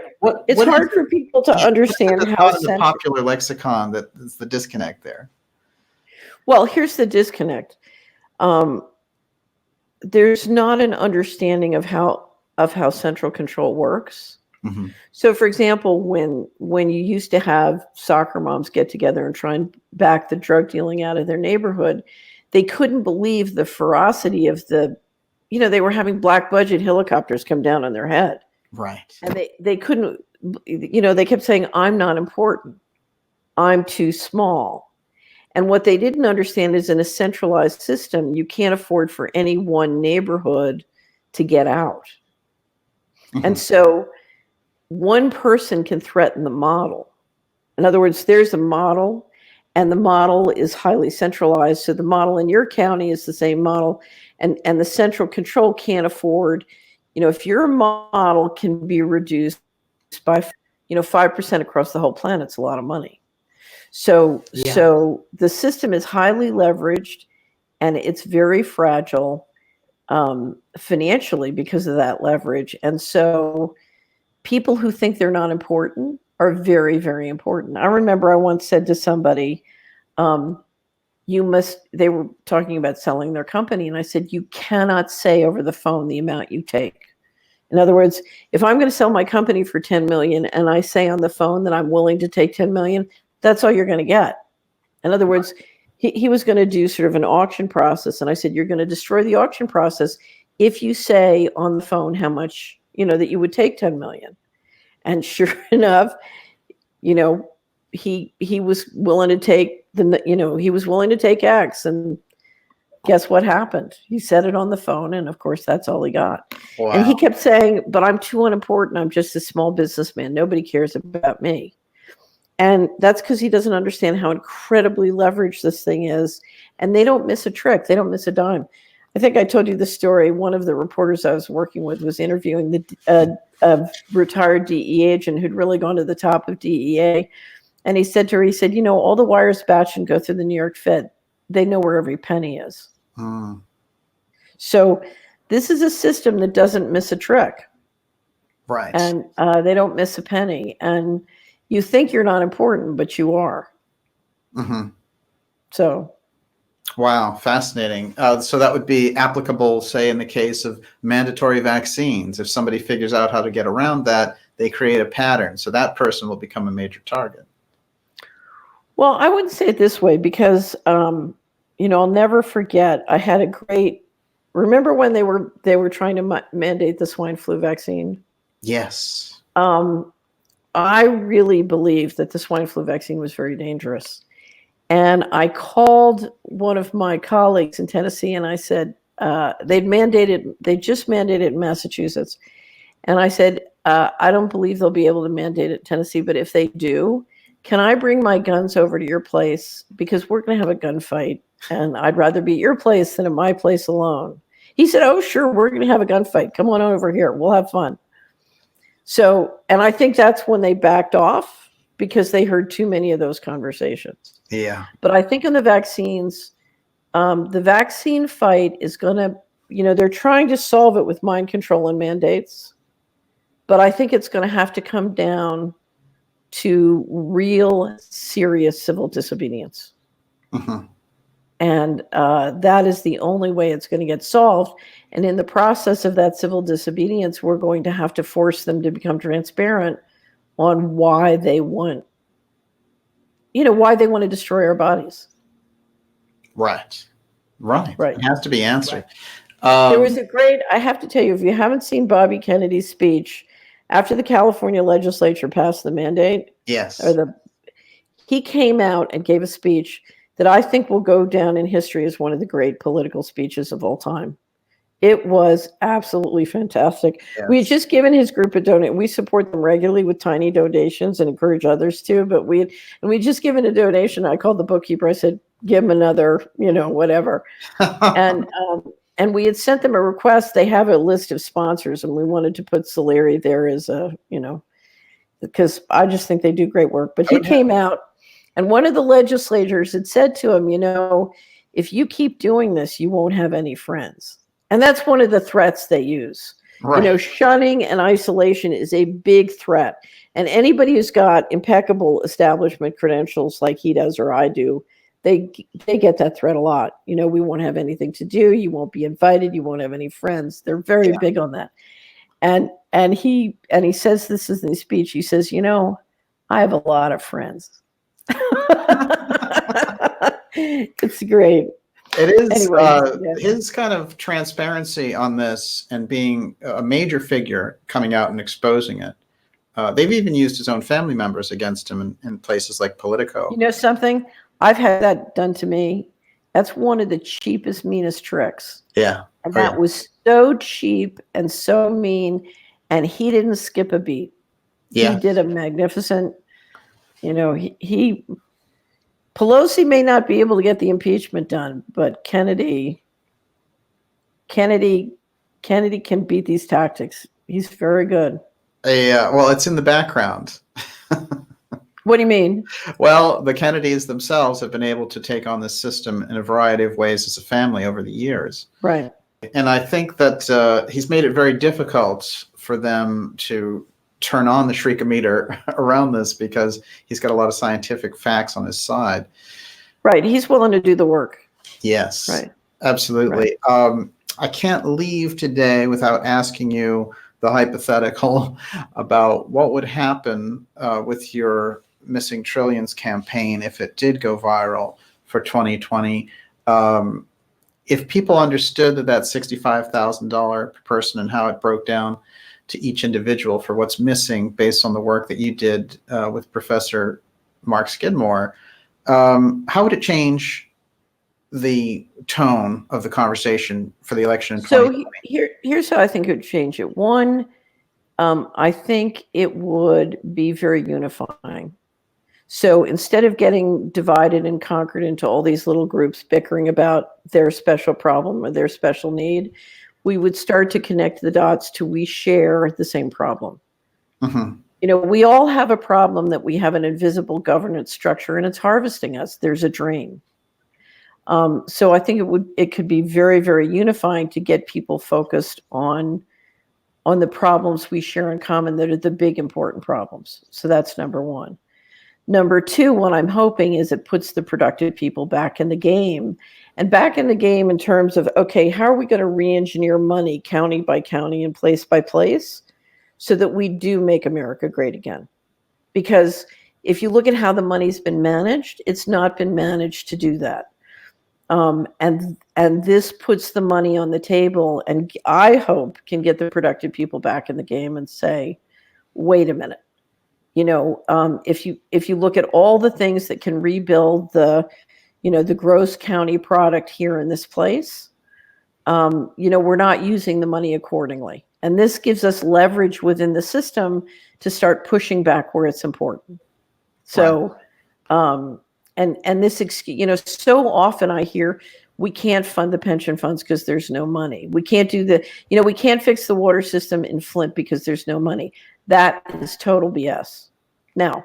It's what hard for people to understand how in the popular lexicon that is the disconnect there. Well, here's the disconnect. There's not an understanding of how central control works. Mm-hmm. So, for example, when you used to have soccer moms get together and try and back the drug dealing out of their neighborhood, they couldn't believe the ferocity of you know, they were having black budget helicopters come down on their head. Right. And they couldn't, you know, they kept saying, I'm not important. I'm too small. And what they didn't understand is, in a centralized system, you can't afford for any one neighborhood to get out. Mm-hmm. And so one person can threaten the model. In other words, there's a model, and the model is highly centralized. So the model in your county is the same model, and the central control can't afford, you know, if your model can be reduced by, you know, 5% across the whole planet, it's a lot of money. So the system is highly leveraged, and it's very fragile financially because of that leverage. And so people who think they're not important are very, very important. I remember I once said to somebody, they were talking about selling their company, and I said, you cannot say over the phone the amount you take. In other words, if I'm going to sell my company for 10 million and I say on the phone that I'm willing to take 10 million, that's all you're going to get. In other words, he was going to do sort of an auction process. And I said, you're going to destroy the auction process if you say on the phone how much, you know, that you would take 10 million. And sure enough, you know, he was willing to take he was willing to take X, and guess what happened? He said it on the phone, and of course, that's all he got. Wow. And he kept saying, but I'm too unimportant. I'm just a small businessman. Nobody cares about me. And that's because he doesn't understand how incredibly leveraged this thing is. And they don't miss a trick. They don't miss a dime. I think I told you the story. One of the reporters I was working with was interviewing a retired DEA agent who'd really gone to the top of DEA. And he said to her, he said, you know, all the wires batch and go through the New York Fed. They know where every penny is. So this is a system that doesn't miss a trick. Right. And they don't miss a penny. And you think you're not important, but you are. Mm-hmm. So. Wow, fascinating. So that would be applicable, say, in the case of mandatory vaccines. If somebody figures out how to get around that, they create a pattern. So that person will become a major target. Well, I wouldn't say it this way because, you know, I'll never forget. I had a great. Remember when they were trying to mandate the swine flu vaccine? Yes. I really believed that the swine flu vaccine was very dangerous. And I called one of my colleagues in Tennessee, and I said, they just mandated it in Massachusetts. And I said, I don't believe they'll be able to mandate it in Tennessee, but if they do, can I bring my guns over to your place? Because we're going to have a gunfight, and I'd rather be at your place than at my place alone. He said, oh, sure, we're going to have a gunfight. Come on over here. We'll have fun. So, and I think that's when they backed off because they heard too many of those conversations. Yeah. But I think in the vaccines, the vaccine fight is going to, you know, they're trying to solve it with mind control and mandates. But I think it's going to have to come down to real serious civil disobedience. Mm-hmm. And that is the only way it's going to get solved. And in the process of that civil disobedience, we're going to have to force them to become transparent on why they want why they want to destroy our bodies. Right. Right. It has to be answered. There was I have to tell you, if you haven't seen Bobby Kennedy's speech after the California legislature passed the mandate, yes. He came out and gave a speech that I think will go down in history as one of the great political speeches of all time. It was absolutely fantastic. Yes. We had just given his group a donate. We support them regularly with tiny donations and encourage others to. But we just given a donation. I called the bookkeeper. I said, "Give him another, whatever." And we had sent them a request. They have a list of sponsors, and we wanted to put Solari there as a, because I just think they do great work. But he came out, and one of the legislators had said to him, if you keep doing this, you won't have any friends. And that's one of the threats they use. Right. Shunning and isolation is a big threat. And anybody who's got impeccable establishment credentials like he does or I do, they get that threat a lot. We won't have anything to do. You won't be invited. You won't have any friends. They're very big on that. And he says this is in his speech. He says, I have a lot of friends. It's great. It is anyway, his kind of transparency on this and being a major figure coming out and exposing it. They've even used his own family members against him in places like Politico. You know something? I've had that done to me. That's one of the cheapest, meanest tricks. Yeah. And that was so cheap and so mean, and he didn't skip a beat. Yeah. He did a magnificent, Pelosi may not be able to get the impeachment done, but Kennedy can beat these tactics. He's very good. Well, it's in the background. What do you mean? Well, the Kennedys themselves have been able to take on this system in a variety of ways as a family over the years. Right. And I think that he's made it very difficult for them to turn on the shriekometer around this because he's got a lot of scientific facts on his side. Right. He's willing to do the work. Yes. Right. Absolutely. Right. I can't leave today without asking you the hypothetical about what would happen with your Missing Trillions campaign if it did go viral for 2020. If people understood that $65,000 per person and how it broke down to each individual for what's missing based on the work that you did with Professor Mark Skidmore, how would it change the tone of the conversation for the election in 2020? So here's how I think it would change it. One, I think it would be very unifying. So instead of getting divided and conquered into all these little groups bickering about their special problem or their special need, we would start to connect the dots to we share the same problem. Mm-hmm. We all have a problem that we have an invisible governance structure and it's harvesting us. There's a drain. So I think it could be very, very unifying to get people focused on the problems we share in common that are the big important problems. So that's number one. Number two, what I'm hoping is it puts the productive people back in the game, and back in the game in terms of, okay, how are we going to re-engineer money county by county and place by place so that we do make America great again? Because if you look at how the money's been managed, it's not been managed to do that. And this puts the money on the table, and I hope can get the productive people back in the game and say, wait a minute. If you look at all the things that can rebuild the gross county product here in this place, we're not using the money accordingly. And this gives us leverage within the system to start pushing back where it's important. So, and this, so often I hear we can't fund the pension funds because there's no money. We can't do we can't fix the water system in Flint because there's no money. That is total BS. Now,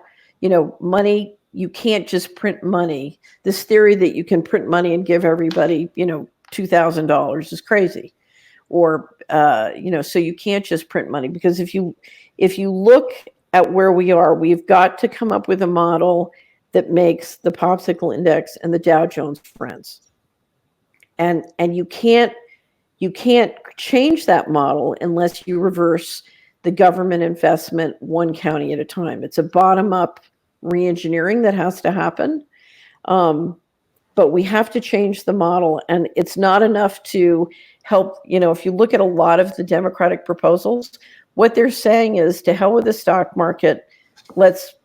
money, you can't just print money. This theory that you can print money and give everybody, $2,000 is crazy. Or, so you can't just print money, because if you look at where we are, we've got to come up with a model that makes the popsicle index and the Dow Jones friends. And you can't change that model unless you reverse the government investment one county at a time. It's a bottom-up re-engineering that has to happen. But we have to change the model, and it's not enough to help. If you look at a lot of the Democratic proposals, what they're saying is, to hell with the stock market. Let's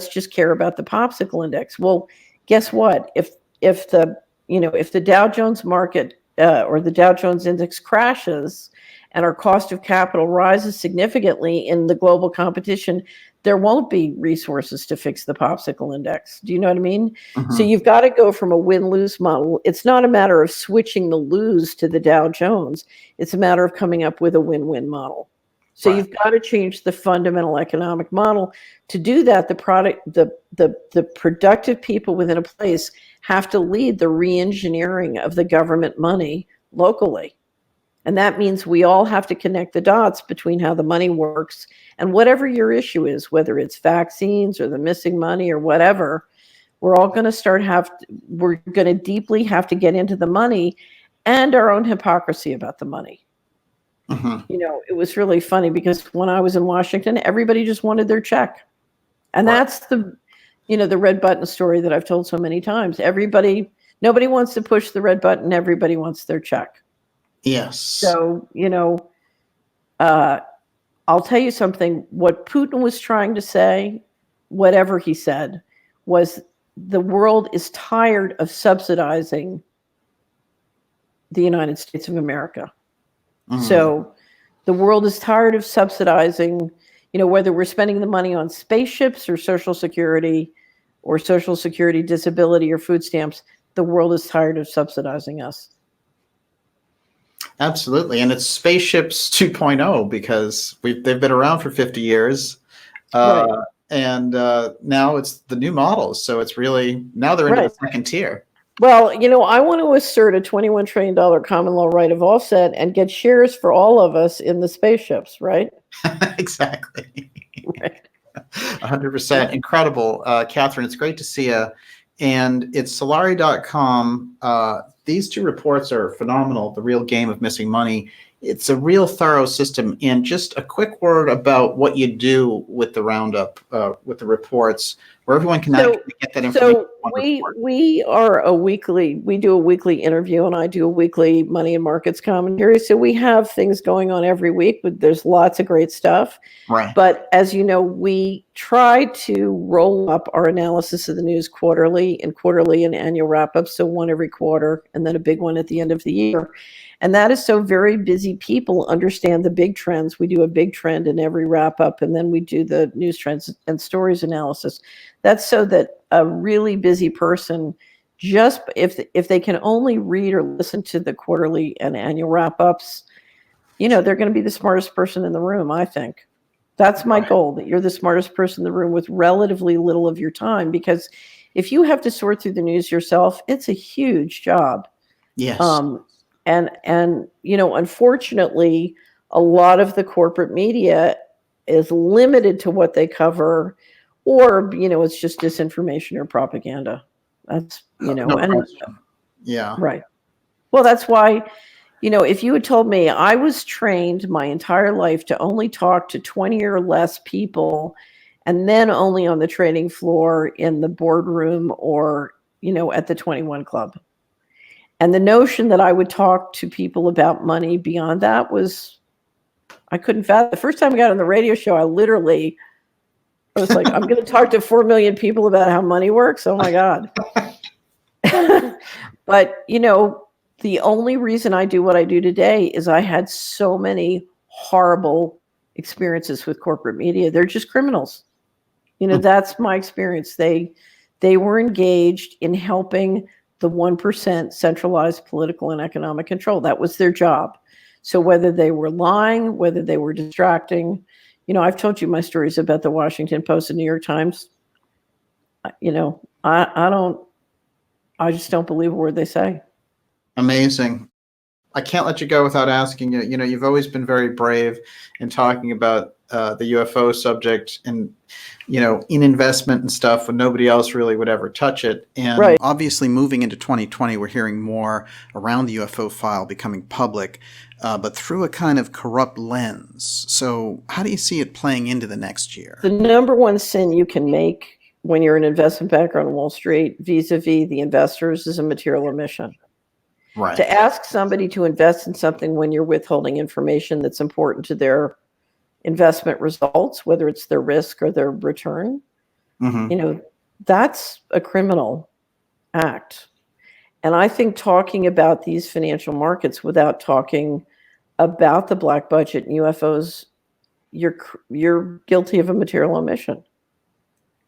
just care about the popsicle index. Well, guess what? If the Dow Jones market or the Dow Jones index crashes and our cost of capital rises significantly in the global competition, there won't be resources to fix the popsicle index. Do you know what I mean? So you've got to go from a win-lose model. It's not a matter of switching the lose to the Dow Jones. It's a matter of coming up with a win-win model. So you've got to change the fundamental economic model. To do that, the productive people within a place have to lead the re-engineering of the government money locally. And that means we all have to connect the dots between how the money works and whatever your issue is, whether it's vaccines or the missing money or whatever. We're all going to we're going to deeply have to get into the money and our own hypocrisy about the money. It was really funny because when I was in Washington, everybody just wanted their check. And that's the red button story that I've told so many times. Nobody wants to push the red button. Everybody wants their check. Yes. So, I'll tell you something. What Putin was trying to say, whatever he said, was the world is tired of subsidizing the United States of America. So the world is tired of subsidizing, whether we're spending the money on spaceships or Social Security disability or food stamps. The world is tired of subsidizing us. Absolutely. And it's spaceships 2.0 because they've been around for 50 years. And now it's the new models. So it's really, now they're into the second tier. Well, I want to assert a $21 trillion common law right of offset and get shares for all of us in the spaceships, right? Exactly. Right. 100%. Incredible. Catherine, it's great to see you. And it's Solari.com. These two reports are phenomenal. The Real Game of Missing Money. It's a real thorough system. And just a quick word about what you do with the roundup, with the reports, where everyone can get that information. So we do a weekly interview, and I do a weekly money and markets commentary. So we have things going on every week, but there's lots of great stuff. Right. But as you know, we try to roll up our analysis of the news quarterly and annual wrap-ups. So one every quarter, and then a big one at the end of the year. And that is so very busy people understand the big trends. We do a big trend in every wrap up, and then we do the news trends and stories analysis. That's so that a really busy person, just if they can only read or listen to the quarterly and annual wrap ups, they're going to be the smartest person in the room, I think. That's my goal, that you're the smartest person in the room with relatively little of your time, because if you have to sort through the news yourself, it's a huge job. Yes. And unfortunately, a lot of the corporate media is limited to what they cover, or, it's just disinformation or propaganda. That's, yeah. Right. Well, that's why, if you had told me, I was trained my entire life to only talk to 20 or less people, and then only on the trading floor, in the boardroom, or, at the 21 Club. And the notion that I would talk to people about money beyond that I couldn't fathom. The first time I got on the radio show, I was like, I'm going to talk to 4 million people about how money works. Oh my God. But, the only reason I do what I do today is I had so many horrible experiences with corporate media. They're just criminals. That's my experience. They were engaged in helping the 1% centralized political and economic control. That was their job. So whether they were lying, whether they were distracting, I've told you my stories about the Washington Post and New York Times. I just don't believe a word they say. Amazing. I can't let you go without asking you, you've always been very brave in talking about the UFO subject and, in investment and stuff when nobody else really would ever touch it. And obviously moving into 2020, we're hearing more around the UFO file becoming public, but through a kind of corrupt lens. So how do you see it playing into the next year? The number one sin you can make when you're an investment banker on Wall Street vis-a-vis the investors is a material omission. Right. To ask somebody to invest in something when you're withholding information that's important to their investment results, whether it's their risk or their return, that's a criminal act. And I think talking about these financial markets without talking about the black budget and UFOs, you're guilty of a material omission.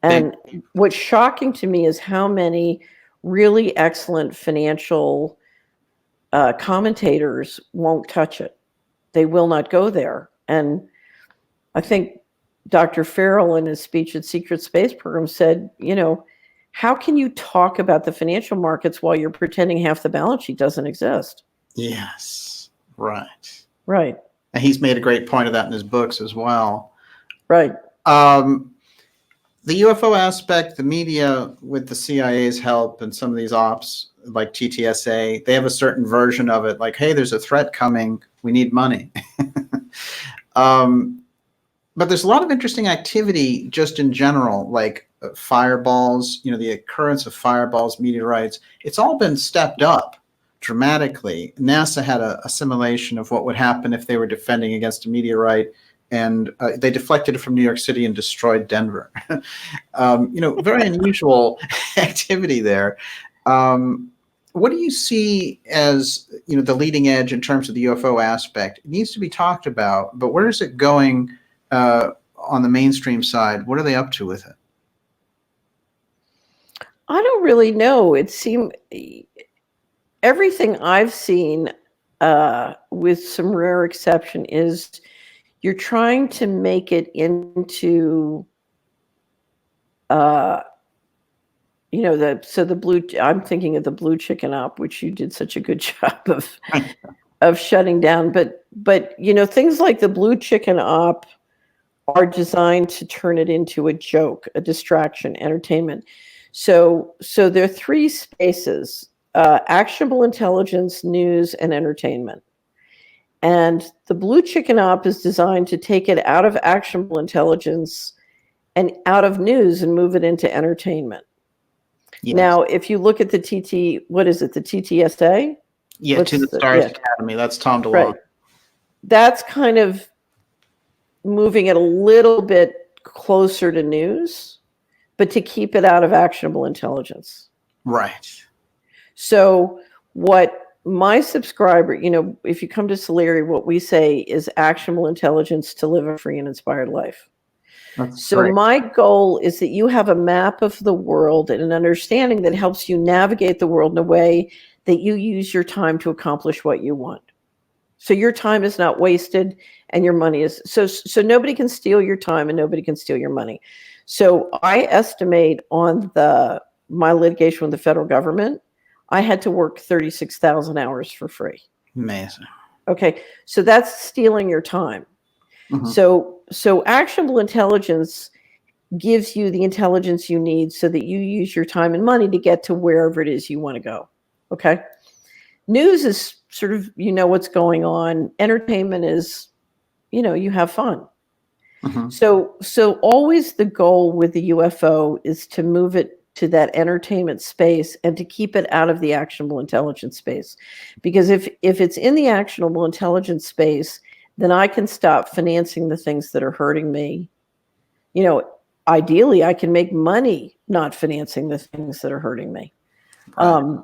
And what's shocking to me is how many really excellent financial commentators won't touch it. They will not go there. And I think Dr. Farrell in his speech at Secret Space Program said, how can you talk about the financial markets while you're pretending half the balance sheet doesn't exist? Yes. Right. Right. And he's made a great point of that in his books as well. Right. The UFO aspect, the media with the CIA's help and some of these ops like TTSA, they have a certain version of it like, hey, there's a threat coming. We need money. But there's a lot of interesting activity just in general, like fireballs, the occurrence of fireballs, meteorites. It's all been stepped up dramatically. NASA had a simulation of what would happen if they were defending against a meteorite, and they deflected it from New York City and destroyed Denver. Very unusual activity there. What do you see as the leading edge in terms of the UFO aspect? It needs to be talked about, but where is it going on the mainstream side? What are they up to with it? I don't really know. It seemed everything I've seen, with some rare exception, is you're trying to make it into the blue. I'm thinking of the blue chicken op, which you did such a good job of shutting down. But things like the blue chicken op are designed to turn it into a joke, a distraction, entertainment. So there are three spaces: actionable intelligence, news, and entertainment. And the blue chicken op is designed to take it out of actionable intelligence and out of news and move it into entertainment. Yes. Now, if you look at the TTSA? Yeah, To the Stars Academy. That's Tom DeLonge. Right. That's kind of moving it a little bit closer to news, but to keep it out of actionable intelligence. Right. So what my subscriber, if you come to Solari, what we say is actionable intelligence to live a free and inspired life. That's great. My goal is that you have a map of the world and an understanding that helps you navigate the world in a way that you use your time to accomplish what you want. So your time is not wasted and your money is, so nobody can steal your time and nobody can steal your money. So I estimate on my litigation with the federal government, I had to work 36,000 hours for free. Amazing. Okay. So that's stealing your time. Mm-hmm. So actionable intelligence gives you the intelligence you need so that you use your time and money to get to wherever it is you want to go. Okay. News is sort of, what's going on. Entertainment is, you have fun. Mm-hmm. So always the goal with the UFO is to move it to that entertainment space and to keep it out of the actionable intelligence space. Because if it's in the actionable intelligence space, then I can stop financing the things that are hurting me. Ideally, I can make money not financing the things that are hurting me. Right.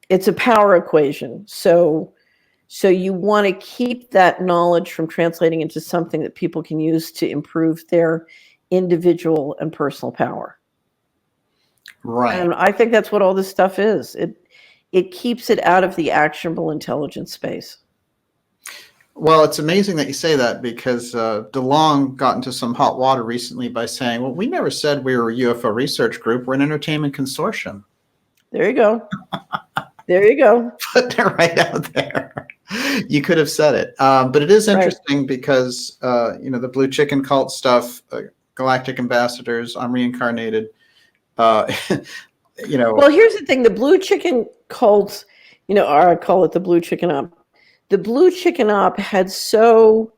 It's a power equation. So you want to keep that knowledge from translating into something that people can use to improve their individual and personal power. Right. And I think that's what all this stuff is. It keeps it out of the actionable intelligence space. Well, it's amazing that you say that because DeLonge got into some hot water recently by saying, well, we never said we were a UFO research group. We're an entertainment consortium. There you go. There you go. Put it right out there. You could have said it. But it is interesting because, the blue chicken cult stuff, galactic ambassadors, I'm reincarnated. Well, here's the thing. The blue chicken cult, or I call it the blue chicken op. The blue chicken op had so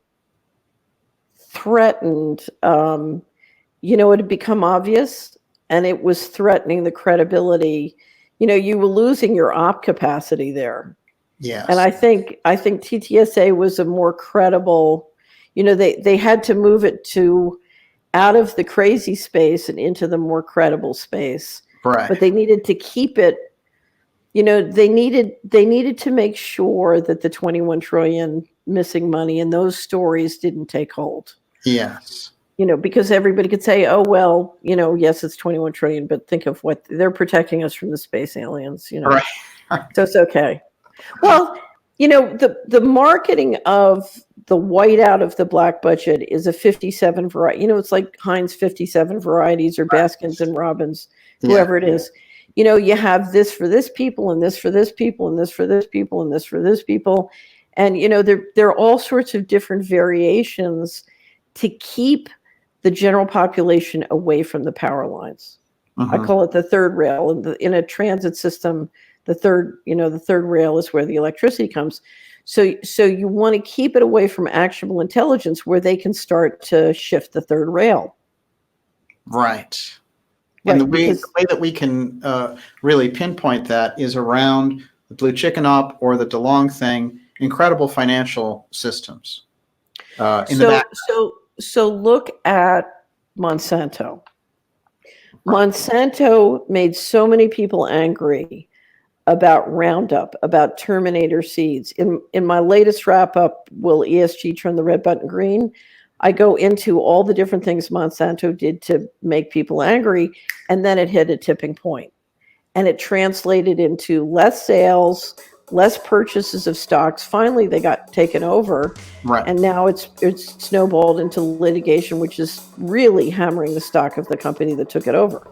threatened, it had become obvious and it was threatening the credibility. You were losing your op capacity there. Yes. And I think TTSA was a more credible, they had to move it to out of the crazy space and into the more credible space. Right. But they needed to keep it, they needed to make sure that the 21 trillion missing money and those stories didn't take hold. Yes. Because everybody could say, oh, well, yes, it's 21 trillion, but think of what they're protecting us from the space aliens, Right. So it's okay. Well, the marketing of the whiteout of the black budget is a 57 variety. It's like Heinz 57 varieties or Baskins and Robbins, whoever it is. You have this for this people and this for this people and this for this people and this for this people. And, there are all sorts of different variations to keep the general population away from the power lines. I call it the third rail. In a transit system, the third rail is where the electricity comes. So you want to keep it away from actionable intelligence where they can start to shift the third rail. Right. And the way that we can really pinpoint that is around the blue chicken op or the DeLong thing, incredible financial systems. So look at Monsanto. Monsanto made so many people angry about Roundup, about Terminator seeds. In my latest wrap up, Will ESG Turn the Red Button Green? I go into all the different things Monsanto did to make people angry, and then it hit a tipping point. And it translated into less sales, less purchases of stocks. Finally, they got taken over. Right. And now it's snowballed into litigation, which is really hammering the stock of the company that took it over.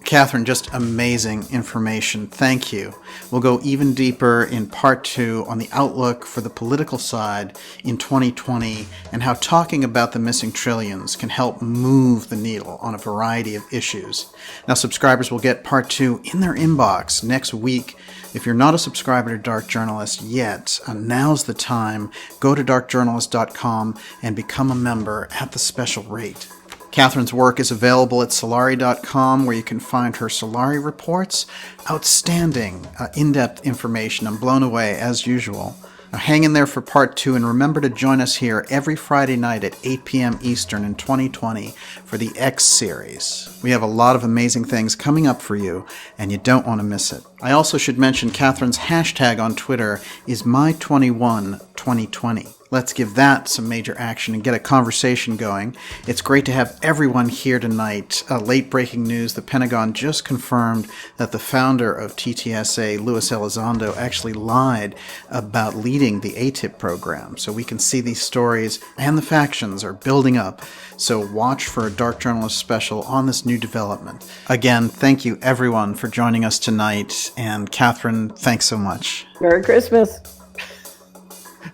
Catherine, just amazing information. Thank you. We'll go even deeper in part 2 on the outlook for the political side in 2020 and how talking about the missing trillions can help move the needle on a variety of issues. Now, subscribers will get part 2 in their inbox next week. If you're not a subscriber to Dark Journalist yet, now's the time. Go to darkjournalist.com and become a member at the special rate. Catherine's work is available at Solari.com, where you can find her Solari reports. Outstanding, in-depth information. I'm blown away, as usual. Now, hang in there for part 2, and remember to join us here every Friday night at 8 p.m. Eastern in 2020 for the X series. We have a lot of amazing things coming up for you, and you don't want to miss it. I also should mention Catherine's hashtag on Twitter is My212020. Let's give that some major action and get a conversation going. It's great to have everyone here tonight. Late breaking news, the Pentagon just confirmed that the founder of TTSA, Luis Elizondo, actually lied about leading the ATIP program. So we can see these stories and the factions are building up. So watch for a Dark Journalist special on this new development. Again, thank you everyone for joining us tonight. And Catherine, thanks so much. Merry Christmas.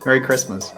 Merry Christmas.